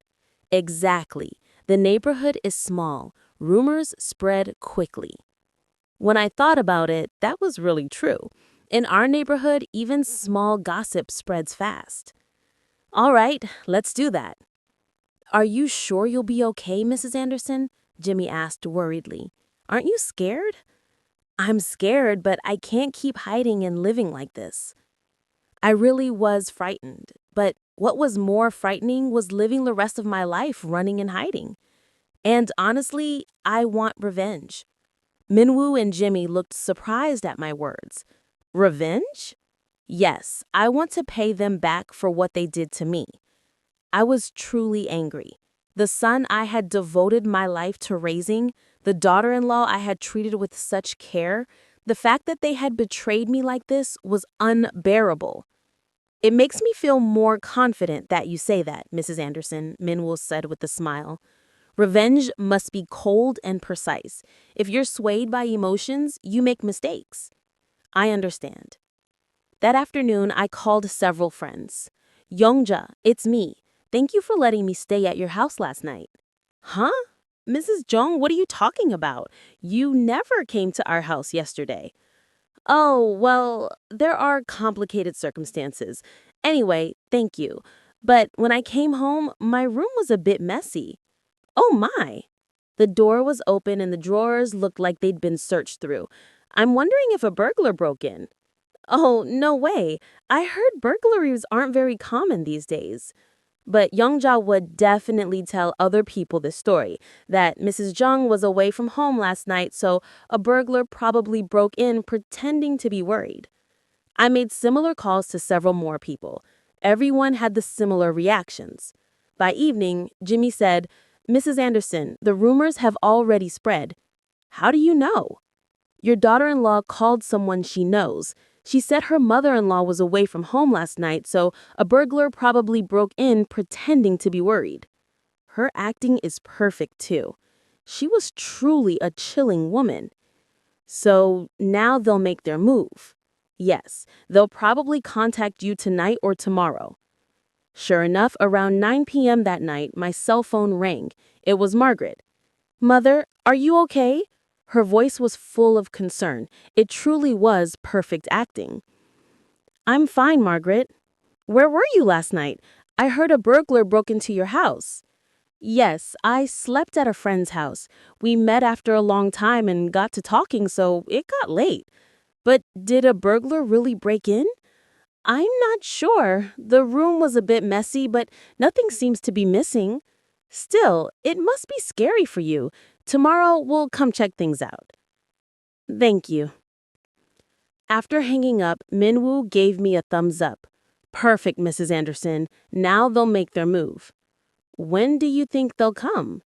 Exactly. The neighborhood is small. Rumors spread quickly. When I thought about it, that was really true. In our neighborhood, even small gossip spreads fast. All right, let's do that. Are you sure you'll be okay, Mrs. Anderson? Jimmy asked worriedly. Aren't you scared? I'm scared, but I can't keep hiding and living like this. I really was frightened, but what was more frightening was living the rest of my life running and hiding. And honestly, I want revenge. Minwoo and Jimmy looked surprised at my words. Revenge? Yes, I want to pay them back for what they did to me. I was truly angry. The son I had devoted my life to raising, the daughter-in-law I had treated with such care, the fact that they had betrayed me like this was unbearable. It makes me feel more confident that you say that, Mrs. Anderson, Minwoo said with a smile. Revenge must be cold and precise. If you're swayed by emotions, you make mistakes. I understand. That afternoon, I called several friends. Youngja, it's me. Thank you for letting me stay at your house last night. Huh? Mrs. Jung, what are you talking about? You never came to our house yesterday. Oh, well, there are complicated circumstances. Anyway, thank you. But when I came home, my room was a bit messy. Oh my! The door was open and the drawers looked like they'd been searched through. I'm wondering if a burglar broke in. Oh, no way. I heard burglaries aren't very common these days. But Youngja would definitely tell other people this story, that Mrs. Jung was away from home last night, so a burglar probably broke in pretending to be worried. I made similar calls to several more people. Everyone had the similar reactions. By evening, Jimmy said, Mrs. Anderson, the rumors have already spread. How do you know? Your daughter-in-law called someone she knows. She said her mother-in-law was away from home last night, so a burglar probably broke in pretending to be worried. Her acting is perfect, too. She was truly a chilling woman. So now they'll make their move. Yes, they'll probably contact you tonight or tomorrow. Sure enough, around 9 p.m. that night, my cell phone rang. It was Margaret. Mother, are you okay? Her voice was full of concern. It truly was perfect acting. I'm fine, Margaret. Where were you last night? I heard a burglar broke into your house. Yes, I slept at a friend's house. We met after a long time and got to talking, so it got late. But did a burglar really break in? I'm not sure. The room was a bit messy, but nothing seems to be missing. Still, it must be scary for you. Tomorrow, we'll come check things out. Thank you. After hanging up, Minwoo gave me a thumbs up. Perfect, Mrs. Anderson. Now they'll make their move. When do you think they'll come?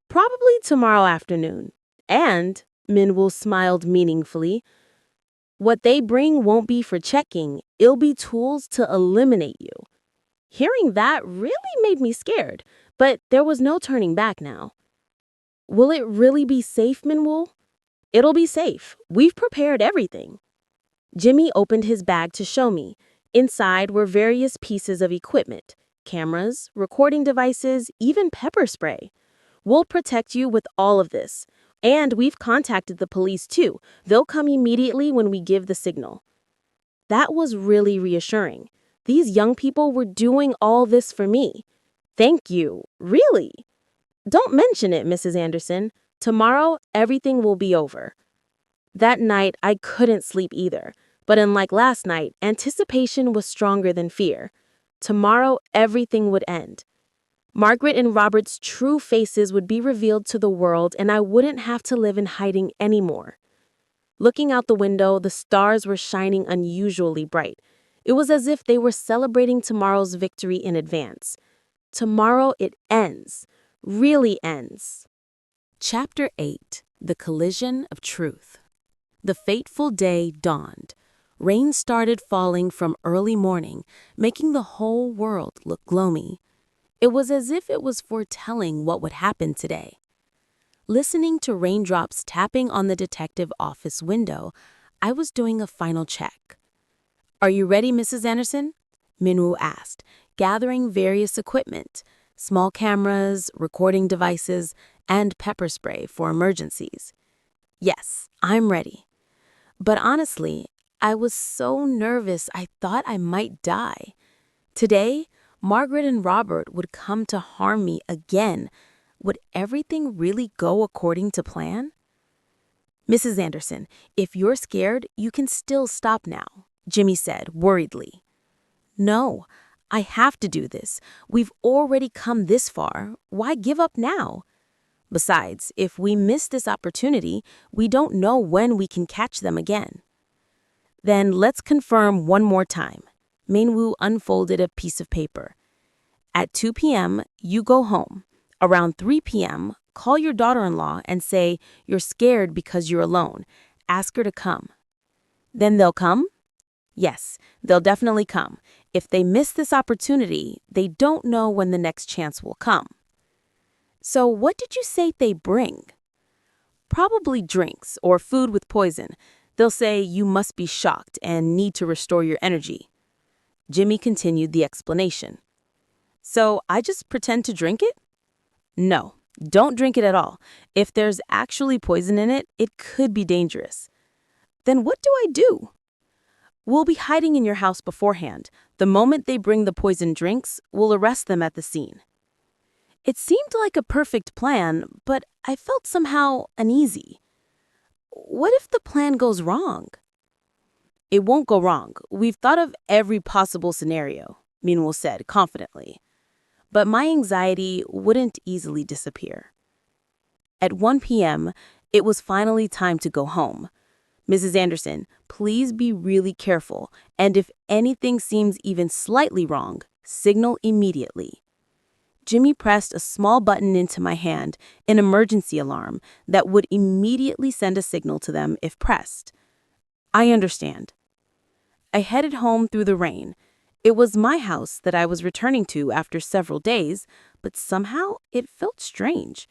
Probably tomorrow afternoon. And, Minwoo smiled meaningfully, what they bring won't be for checking. It'll be tools to eliminate you. Hearing that really made me scared, but there was no turning back now. Will it really be safe, Minwoo? It'll be safe. We've prepared everything. Jimmy opened his bag to show me. Inside were various pieces of equipment, cameras, recording devices, even pepper spray. We'll protect you with all of this. And we've contacted the police too. They'll come immediately when we give the signal. That was really reassuring. These young people were doing all this for me. Thank you. Really? Don't mention it, Mrs. Anderson. Tomorrow, everything will be over. That night, I couldn't sleep either. But unlike last night, anticipation was stronger than fear. Tomorrow, everything would end. Margaret and Robert's true faces would be revealed to the world, and I wouldn't have to live in hiding anymore. Looking out the window, the stars were shining unusually bright. It was as if they were celebrating tomorrow's victory in advance. Tomorrow it ends. Really ends. Chapter 8. The Collision of Truth. The fateful day dawned. Rain started falling from early morning, making the whole world look gloomy. It was as if it was foretelling what would happen today. Listening to raindrops tapping on the detective office window, I was doing a final check. "Are you ready, Mrs. Anderson?" Minwoo asked, gathering various equipment, small cameras, recording devices, and pepper spray for emergencies. "Yes, I'm ready." But honestly, I was so nervous I thought I might die. Today, Margaret and Robert would come to harm me again. Would everything really go according to plan? "Mrs. Anderson, if you're scared, you can still stop now," Jimmy said worriedly. "No, I have to do this. We've already come this far. Why give up now? Besides, if we miss this opportunity, we don't know when we can catch them again." "Then let's confirm one more time." Minwoo unfolded a piece of paper. "At 2 p.m., you go home. Around 3 p.m., call your daughter-in-law and say you're scared because you're alone. Ask her to come." "Then they'll come?" "Yes, they'll definitely come. If they miss this opportunity, they don't know when the next chance will come." "So what did you say they bring?" "Probably drinks or food with poison. They'll say you must be shocked and need to restore your energy." Jimmy continued the explanation. "So I just pretend to drink it?" "No, don't drink it at all. If there's actually poison in it, it could be dangerous." "Then what do I do?" "We'll be hiding in your house beforehand. The moment they bring the poisoned drinks, we'll arrest them at the scene." It seemed like a perfect plan, but I felt somehow uneasy. What if the plan goes wrong? "It won't go wrong. We've thought of every possible scenario," Minwoo said confidently. But my anxiety wouldn't easily disappear. At 1 p.m., it was finally time to go home. "Mrs. Anderson, please be really careful, and if anything seems even slightly wrong, signal immediately." Jimmy pressed a small button into my hand, an emergency alarm that would immediately send a signal to them if pressed. "I understand." I headed home through the rain. It was my house that I was returning to after several days, but somehow it felt strange.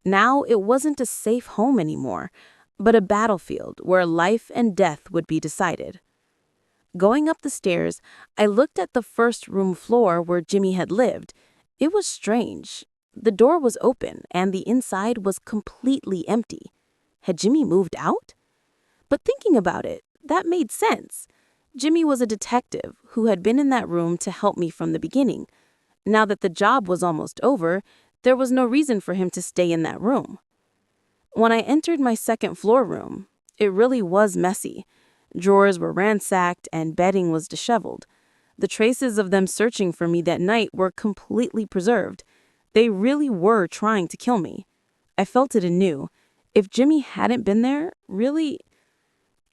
Now it wasn't a safe home anymore, but a battlefield where life and death would be decided. Going up the stairs, I looked at the first room floor where Jimmy had lived. It was strange. The door was open and the inside was completely empty. Had Jimmy moved out? But thinking about it, that made sense. Jimmy was a detective who had been in that room to help me from the beginning. Now that the job was almost over, there was no reason for him to stay in that room. When I entered my second floor room, it really was messy. Drawers were ransacked and bedding was disheveled. The traces of them searching for me that night were completely preserved. They really were trying to kill me. I felt it anew. If Jimmy hadn't been there, really...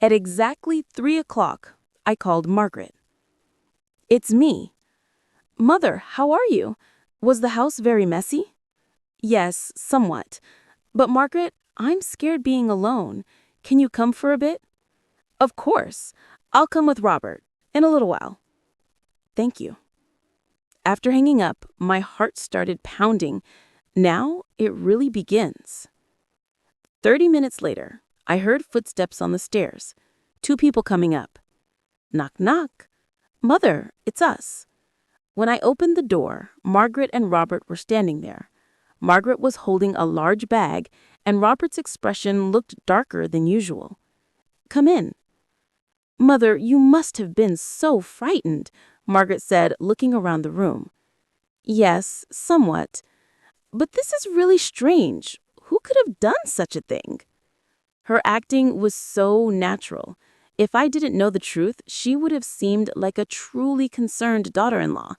At exactly 3 o'clock, I called Margaret. "It's me." "Mother, how are you? Was the house very messy?" "Yes, somewhat. But Margaret, I'm scared being alone. Can you come for a bit?" "Of course. I'll come with Robert. In a little while." "Thank you." After hanging up, my heart started pounding. Now it really begins. 30 minutes later, I heard footsteps on the stairs. 2 people coming up. Knock, knock. "Mother, it's us." When I opened the door, Margaret and Robert were standing there. Margaret was holding a large bag, and Robert's expression looked darker than usual. "Come in." "Mother, you must have been so frightened," Margaret said, looking around the room. "Yes, somewhat. But this is really strange. Who could have done such a thing? Her acting was so natural. If I didn't know the truth, she would have seemed like a truly concerned daughter-in-law.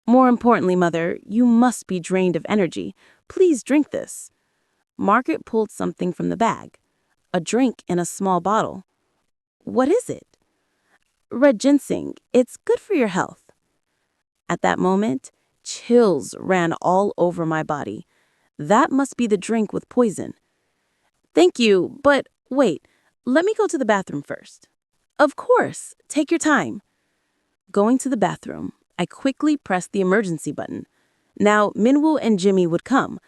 More importantly, Mother, you must be drained of energy. Please drink this. Margaret pulled something from the bag. A drink in a small bottle. What is it? Red ginseng. It's good for your health. At that moment, chills ran all over my body. That must be the drink with poison. Thank you, but wait, let me go to the bathroom first. Of course, take your time. Going to the bathroom, I quickly pressed the emergency button. Now, Minwoo and Jimmy would come,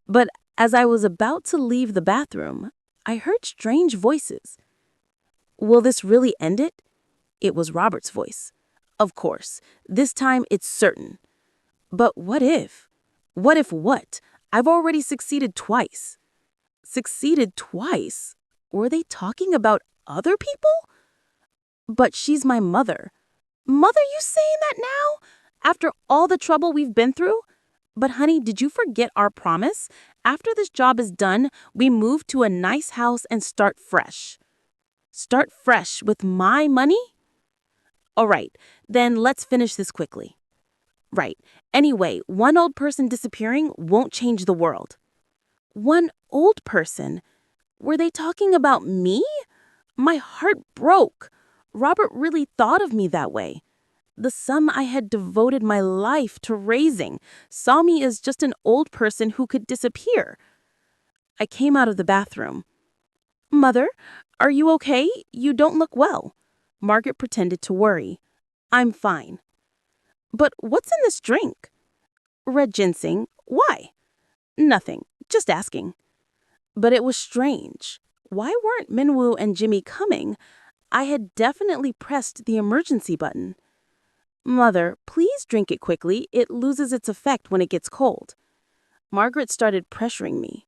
but as I was about to leave the bathroom, I heard strange voices. Will this really end it? It was Robert's voice. Of course, this time it's certain. But what if? What if what? I've already succeeded twice. Succeeded twice? Were they talking about other people? But she's my mother. Mother, you saying that now? After all the trouble we've been through? But honey, did you forget our promise? After this job is done, we move to a nice house and start fresh. Start fresh with my money? All right, then let's finish this quickly. Right. Anyway, one old person disappearing won't change the world. One old person? Were they talking about me? My heart broke. Robert really thought of me that way. The son I had devoted my life to raising saw me as just an old person who could disappear. I came out of the bathroom. Mother, are you okay? You don't look well. Margaret pretended to worry. I'm fine. But what's in this drink? Red ginseng. Why? Nothing. Just asking. But it was strange. Why weren't Minwoo and Jimmy coming? I had definitely pressed the emergency button. Mother, please drink it quickly. It loses its effect when it gets cold. Margaret started pressuring me.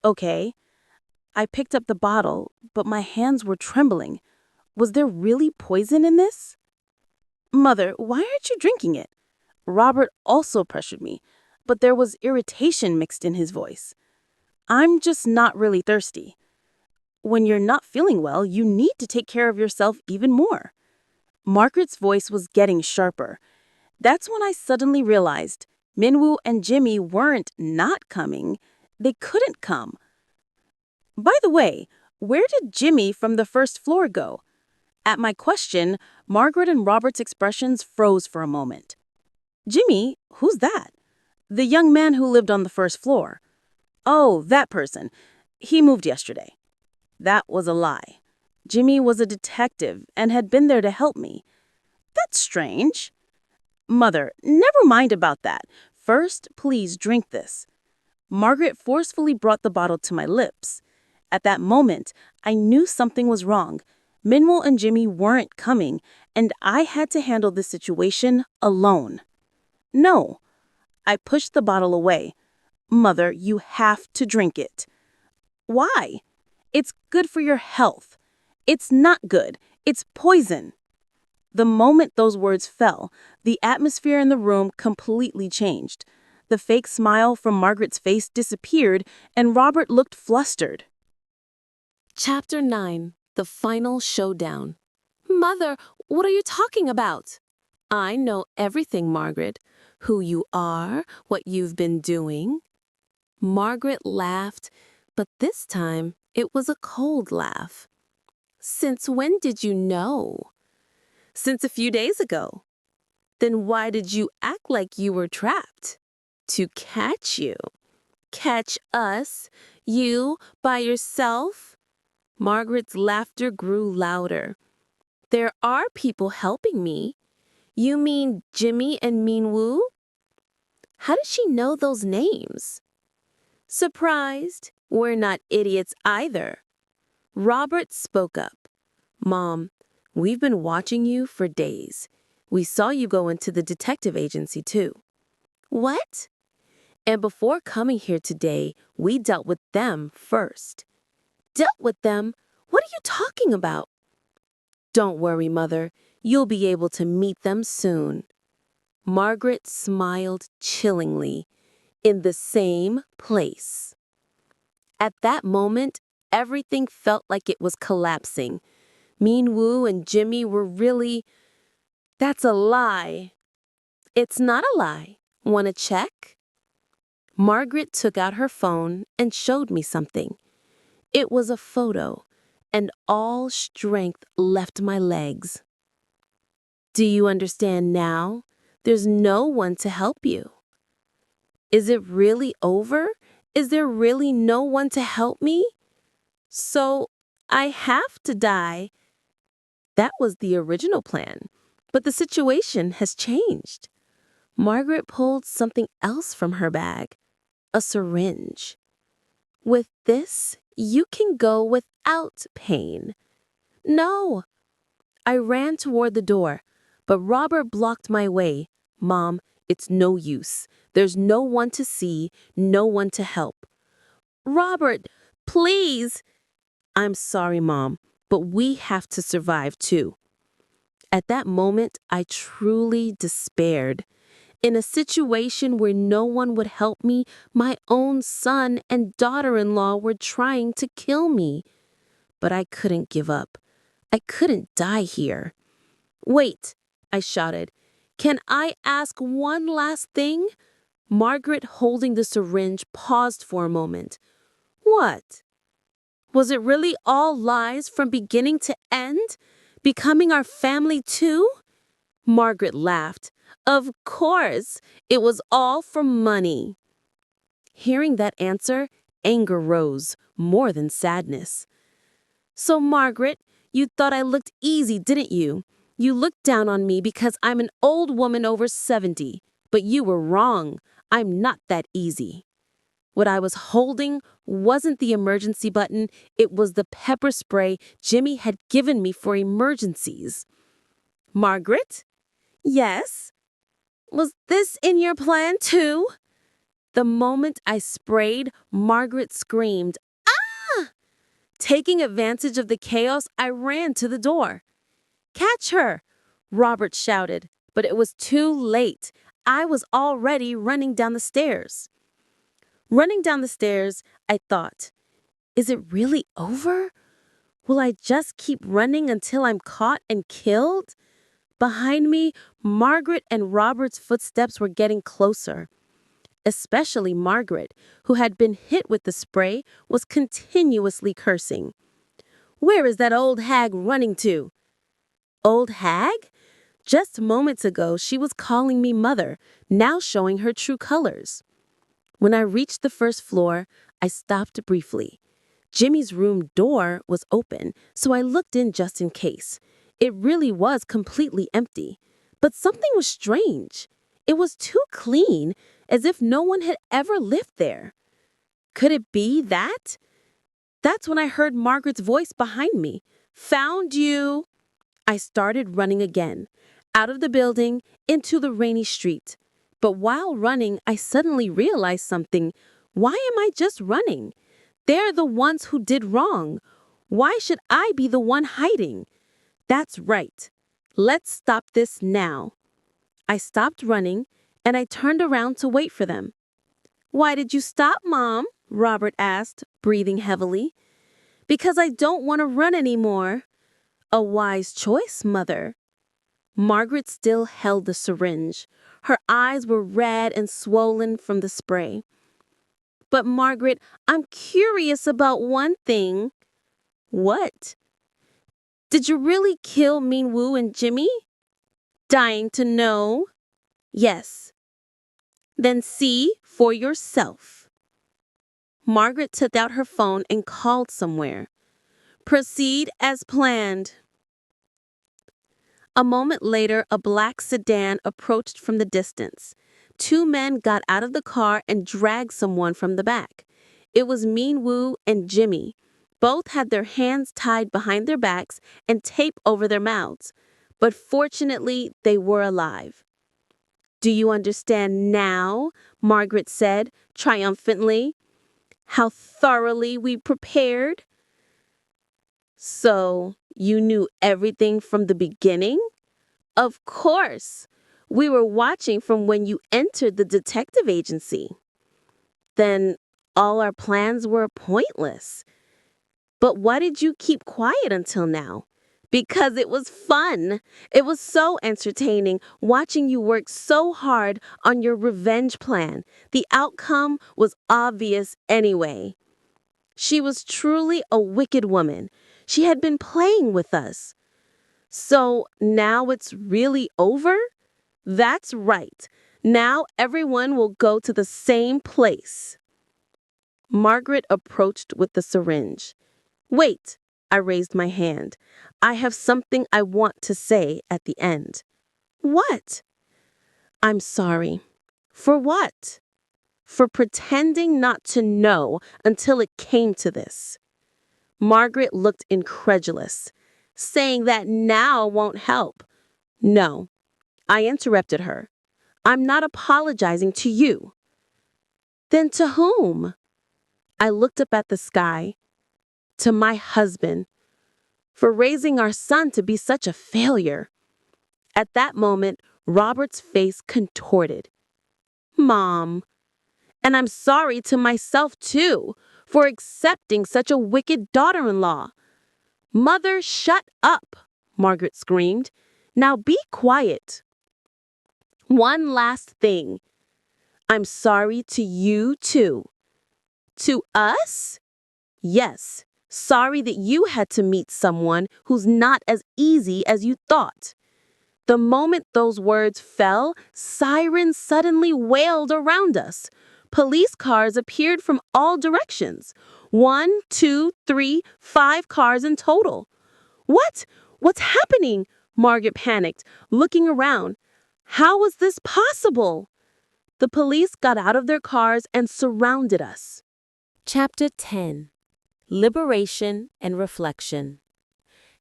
Okay. I picked up the bottle, but my hands were trembling. Was there really poison in this? Mother, why aren't you drinking it? Robert also pressured me, but there was irritation mixed in his voice. I'm just not really thirsty. When you're not feeling well, you need to take care of yourself even more. Margaret's voice was getting sharper. That's when I suddenly realized Minwoo and Jimmy weren't not coming. They couldn't come. By the way, where did Jimmy from the first floor go? At my question, Margaret and Robert's expressions froze for a moment. Jimmy? Who's that? The young man who lived on the first floor. Oh, that person. He moved yesterday. That was a lie. Jimmy was a detective and had been there to help me. That's strange. Mother, never mind about that. First, please drink this. Margaret forcefully brought the bottle to my lips. At that moment, I knew something was wrong. Minwoo and Jimmy weren't coming, and I had to handle this situation alone. No. I pushed the bottle away. Mother, you have to drink it. Why? It's good for your health. It's not good. It's poison. The moment those words fell, the atmosphere in the room completely changed. The fake smile from Margaret's face disappeared, and Robert looked flustered. Chapter 9. The Final Showdown. Mother, what are you talking about? I know everything, Margaret. Who you are, what you've been doing. Margaret laughed, but this time it was a cold laugh. Since when did you know? Since a few days ago. Then why did you act like you were trapped? To catch you. Catch us? You, by yourself? Margaret's laughter grew louder. There are people helping me. You mean Jimmy and Minwoo? How does she know those names? Surprised? We're not idiots either. Robert spoke up. Mom, we've been watching you for days. We saw you go into the detective agency too. What? And before coming here today, we dealt with them first. Dealt with them? What are you talking about? Don't worry, Mother. You'll be able to meet them soon. Margaret smiled chillingly. in the same place. At that moment, everything felt like it was collapsing. Min Woo and Jimmy were really... That's a lie. It's not a lie. Want to check? Margaret took out her phone and showed me something. It was a photo, and all strength left my legs. Do you understand now? There's no one to help you. Is it really over? Is there really no one to help me? So I have to die. That was the original plan, but the situation has changed. Margaret pulled something else from her bag, a syringe. With this, you can go without pain. No. I ran toward the door, but Robert blocked my way. Mom, it's no use. There's no one to see, no one to help. Robert, please. I'm sorry, Mom, but we have to survive too. At that moment, I truly despaired. In a situation where no one would help me, my own son and daughter-in-law were trying to kill me. But I couldn't give up. I couldn't die here. Wait, I shouted. Can I ask one last thing? Margaret, holding the syringe, paused for a moment. What? Was it really all lies from beginning to end? Becoming our family too? Margaret laughed. Of course, it was all for money. Hearing that answer, anger rose, more than sadness. So, Margaret, you thought I looked easy, didn't you? You looked down on me because I'm an old woman over 70. But you were wrong. I'm not that easy. What I was holding wasn't the emergency button, it was the pepper spray Jimmy had given me for emergencies. Margaret? Yes? Was this in your plan too? The moment I sprayed, Margaret screamed, "Ah!" Taking advantage of the chaos, I ran to the door. Catch her! Robert shouted, but it was too late. I was already running down the stairs. Running down the stairs, I thought, is it really over? Will I just keep running until I'm caught and killed? Behind me, Margaret and Robert's footsteps were getting closer. Especially Margaret, who had been hit with the spray, was continuously cursing. Where is that old hag running to? Old hag? Just moments ago, she was calling me mother, now showing her true colors. When I reached the first floor, I stopped briefly. Jimmy's room door was open, so I looked in just in case. It really was completely empty. But something was strange. It was too clean, as if no one had ever lived there. Could it be that? That's when I heard Margaret's voice behind me. Found you! I started running again, out of the building, into the rainy street. But while running, I suddenly realized something. Why am I just running? They're the ones who did wrong. Why should I be the one hiding? That's right. Let's stop this now. I stopped running, and I turned around to wait for them. Why did you stop, Mom? Robert asked, breathing heavily. Because I don't want to run anymore. A wise choice, Mother. Margaret still held the syringe. Her eyes were red and swollen from the spray. But Margaret, I'm curious about one thing. What? Did you really kill Min Woo and Jimmy? Dying to know. Yes. Then see for yourself. Margaret took out her phone and called somewhere. Proceed as planned. A moment later, a black sedan approached from the distance. Two men got out of the car and dragged someone from the back. It was Min Woo and Jimmy. Both had their hands tied behind their backs and tape over their mouths. But fortunately, they were alive. Do you understand now? Margaret said triumphantly. How thoroughly we prepared. So, you knew everything from the beginning? Of course. We were watching from when you entered the detective agency. then all our plans were pointless. But why did you keep quiet until now? Because it was fun. It was so entertaining watching you work so hard on your revenge plan. The outcome was obvious anyway. She was truly a wicked woman. She had been playing with us. So now it's really over? That's right. Now everyone will go to the same place. Margaret approached with the syringe. Wait, I raised my hand. I have something I want to say at the end. What? I'm sorry. For what? For pretending not to know until it came to this. Margaret looked incredulous, saying that now won't help. No, I interrupted her. I'm not apologizing to you. Then to whom? I looked up at the sky. To my husband. For raising our son to be such a failure. At that moment, Robert's face contorted. Mom. And I'm sorry to myself, too, for accepting such a wicked daughter-in-law. Mother, shut up, Margaret screamed. Now be quiet. One last thing. I'm sorry to you, too. To us? Yes, sorry that you had to meet someone who's not as easy as you thought. The moment those words fell, sirens suddenly wailed around us. Police cars appeared from all directions. 1, 2, 3, 5 cars in total. What? What's happening? Margaret panicked, looking around. How was this possible? The police got out of their cars and surrounded us. Chapter 10. Liberation and Reflection.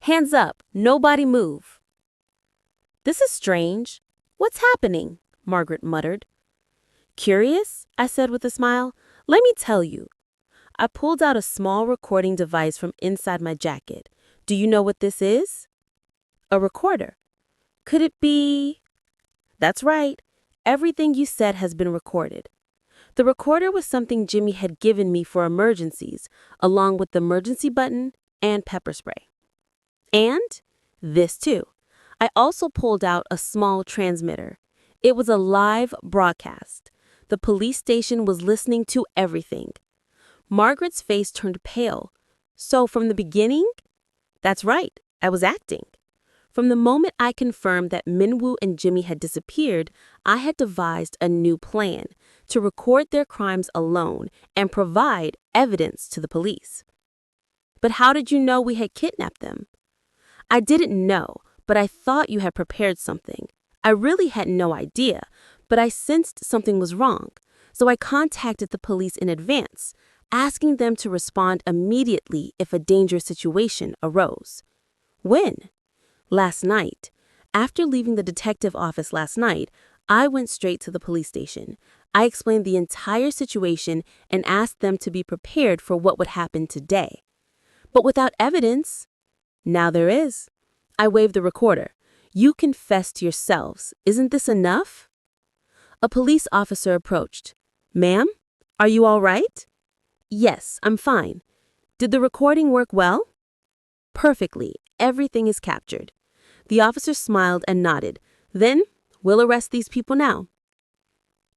Hands up, nobody move. This is strange. What's happening? Margaret muttered. Curious? I said with a smile. Let me tell you. I pulled out a small recording device from inside my jacket. Do you know what this is? A recorder. Could it be? That's right. Everything you said has been recorded. The recorder was something Jimmy had given me for emergencies, along with the emergency button and pepper spray. And this too. I also pulled out a small transmitter. It was a live broadcast. The police station was listening to everything. Margaret's face turned pale. So from the beginning? That's right, I was acting. From the moment I confirmed that Minwoo and Jimmy had disappeared, I had devised a new plan to record their crimes alone and provide evidence to the police. But how did you know we had kidnapped them? I didn't know, but I thought you had prepared something. I really had no idea, but I sensed something was wrong, so I contacted the police in advance, asking them to respond immediately if a dangerous situation arose. When? Last night. After leaving the detective office last night, I went straight to the police station. I explained the entire situation and asked them to be prepared for what would happen today. But without evidence, now there is. I waved the recorder. You confessed yourselves. Isn't this enough? A police officer approached. Ma'am, are you all right? Yes, I'm fine. Did the recording work well? Perfectly. Everything is captured. The officer smiled and nodded. Then, we'll arrest these people now.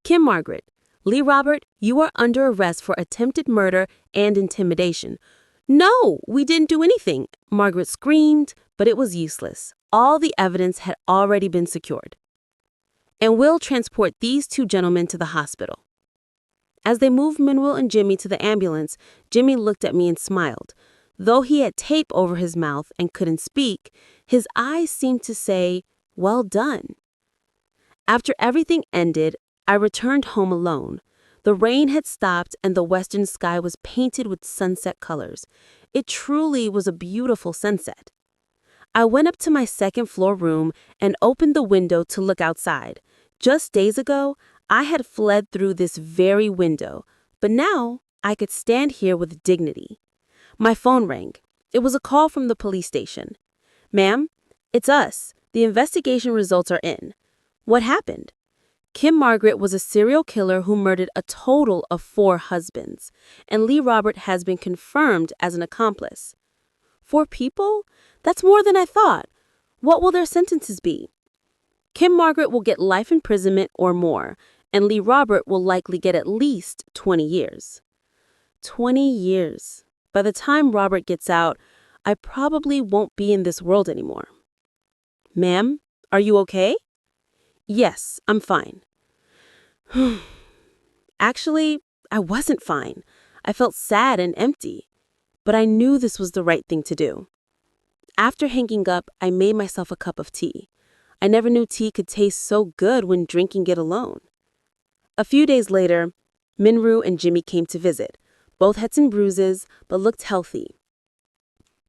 Kim Margaret, Lee Robert, you are under arrest for attempted murder and intimidation. No, we didn't do anything, Margaret screamed, but it was useless. All the evidence had already been secured. And we'll transport these two gentlemen to the hospital. As they moved Minwoo and Jimmy to the ambulance, Jimmy looked at me and smiled. Though he had tape over his mouth and couldn't speak, his eyes seemed to say, well done. After everything ended, I returned home alone. The rain had stopped and the western sky was painted with sunset colors. It truly was a beautiful sunset. I went up to my second-floor room and opened the window to look outside. Just days ago, I had fled through this very window, but now I could stand here with dignity. My phone rang. It was a call from the police station. Ma'am, it's us. The investigation results are in. What happened? Kim Margaret was a serial killer who murdered a total of 4 husbands, and Lee Robert has been confirmed as an accomplice. 4 people? That's more than I thought. What will their sentences be? Kim Margaret will get life imprisonment or more, and Lee Robert will likely get at least 20 years. 20 years. By the time Robert gets out, I probably won't be in this world anymore. Ma'am, are you okay? Yes, I'm fine. Actually, I wasn't fine. I felt sad and empty, but I knew this was the right thing to do. After hanging up, I made myself a cup of tea. I never knew tea could taste so good when drinking it alone. A few days later, Minru and Jimmy came to visit. Both had some bruises, but looked healthy.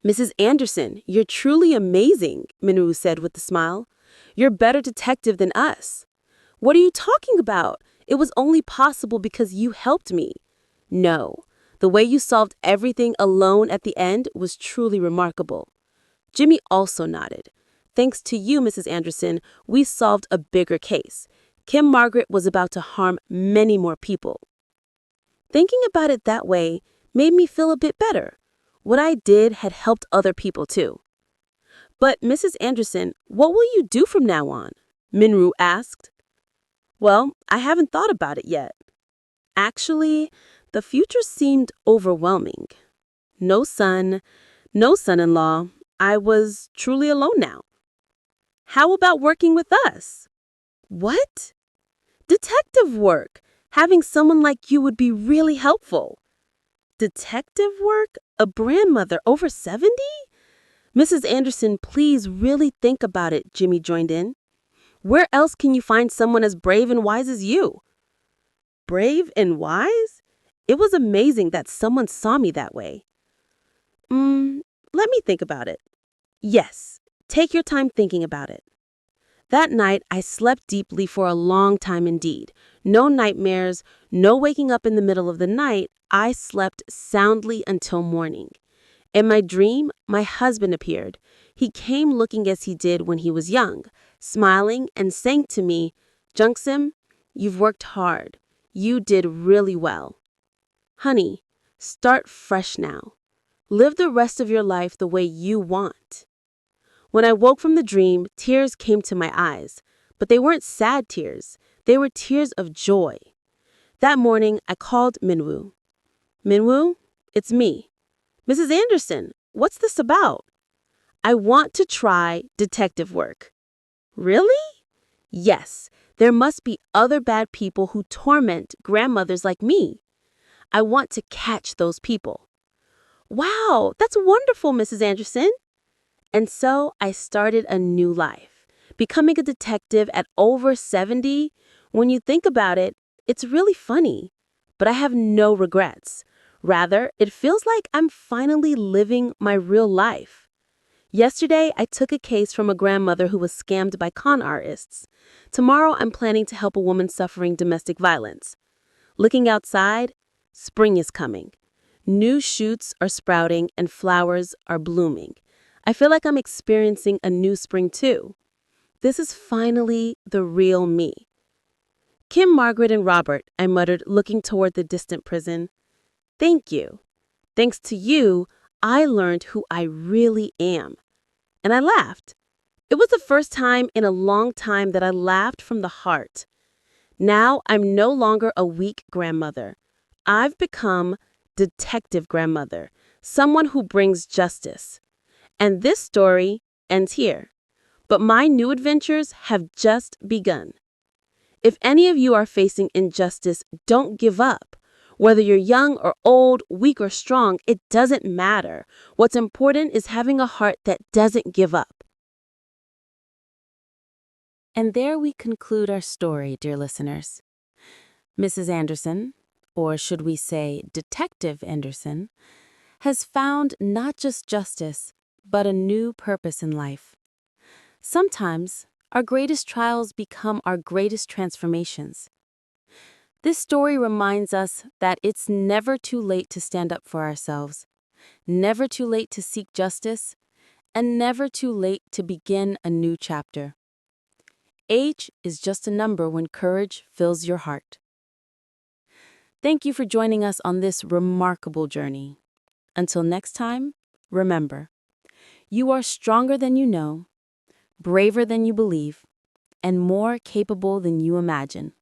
Mrs. Anderson, you're truly amazing, Minru said with a smile. You're a better detective than us. What are you talking about? It was only possible because you helped me. No, the way you solved everything alone at the end was truly remarkable. Jimmy also nodded. Thanks to you, Mrs. Anderson, we solved a bigger case. Kim Margaret was about to harm many more people. Thinking about it that way made me feel a bit better. What I did had helped other people too. But, Mrs. Anderson, what will you do from now on? Minru asked. Well, I haven't thought about it yet. Actually, the future seemed overwhelming. No son, no son-in-law. I was truly alone now. How about working with us? What? Detective work. Having someone like you would be really helpful. Detective work? A grandmother over 70? Mrs. Anderson, please really think about it, Jimmy joined in. Where else can you find someone as brave and wise as you? Brave and wise? It was amazing that someone saw me that way. Let me think about it. Yes, take your time thinking about it. That night, I slept deeply for a long time indeed. No nightmares, no waking up in the middle of the night. I slept soundly until morning. In my dream, my husband appeared. He came looking as he did when he was young, smiling and saying to me, Jungsim, you've worked hard. You did really well. Honey, start fresh now. Live the rest of your life the way you want. When I woke from the dream, tears came to my eyes, but they weren't sad tears. They were tears of joy. That morning, I called Minwoo. Minwoo, it's me. Mrs. Anderson, what's this about? I want to try detective work. Really? Yes, there must be other bad people who torment grandmothers like me. I want to catch those people. Wow, that's wonderful, Mrs. Anderson. And so I started a new life. Becoming a detective at over 70, when you think about it, it's really funny. But I have no regrets. Rather, it feels like I'm finally living my real life. Yesterday, I took a case from a grandmother who was scammed by con artists. Tomorrow, I'm planning to help a woman suffering domestic violence. Looking outside, spring is coming. New shoots are sprouting and flowers are blooming. I feel like I'm experiencing a new spring too. This is finally the real me. Kim, Margaret, and Robert, I muttered, looking toward the distant prison. Thank you. Thanks to you, I learned who I really am. And I laughed. It was the first time in a long time that I laughed from the heart. Now I'm no longer a weak grandmother. I've become detective grandmother, someone who brings justice. And this story ends here. But my new adventures have just begun. If any of you are facing injustice, don't give up. Whether you're young or old, weak or strong, it doesn't matter. What's important is having a heart that doesn't give up. And there we conclude our story, dear listeners. Mrs. Anderson, or should we say Detective Anderson, has found not just justice, but a new purpose in life. Sometimes, our greatest trials become our greatest transformations. This story reminds us that it's never too late to stand up for ourselves, never too late to seek justice, and never too late to begin a new chapter. Age is just a number when courage fills your heart. Thank you for joining us on this remarkable journey. Until next time, remember, you are stronger than you know, braver than you believe, and more capable than you imagine.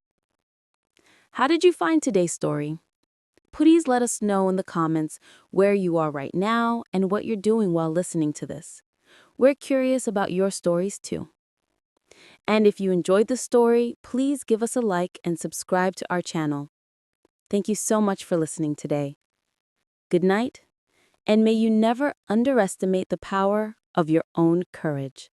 How did you find today's story? Please let us know in the comments where you are right now and what you're doing while listening to this. We're curious about your stories too. And if you enjoyed the story, please give us a like and subscribe to our channel. Thank you so much for listening today. Good night, and may you never underestimate the power of your own courage.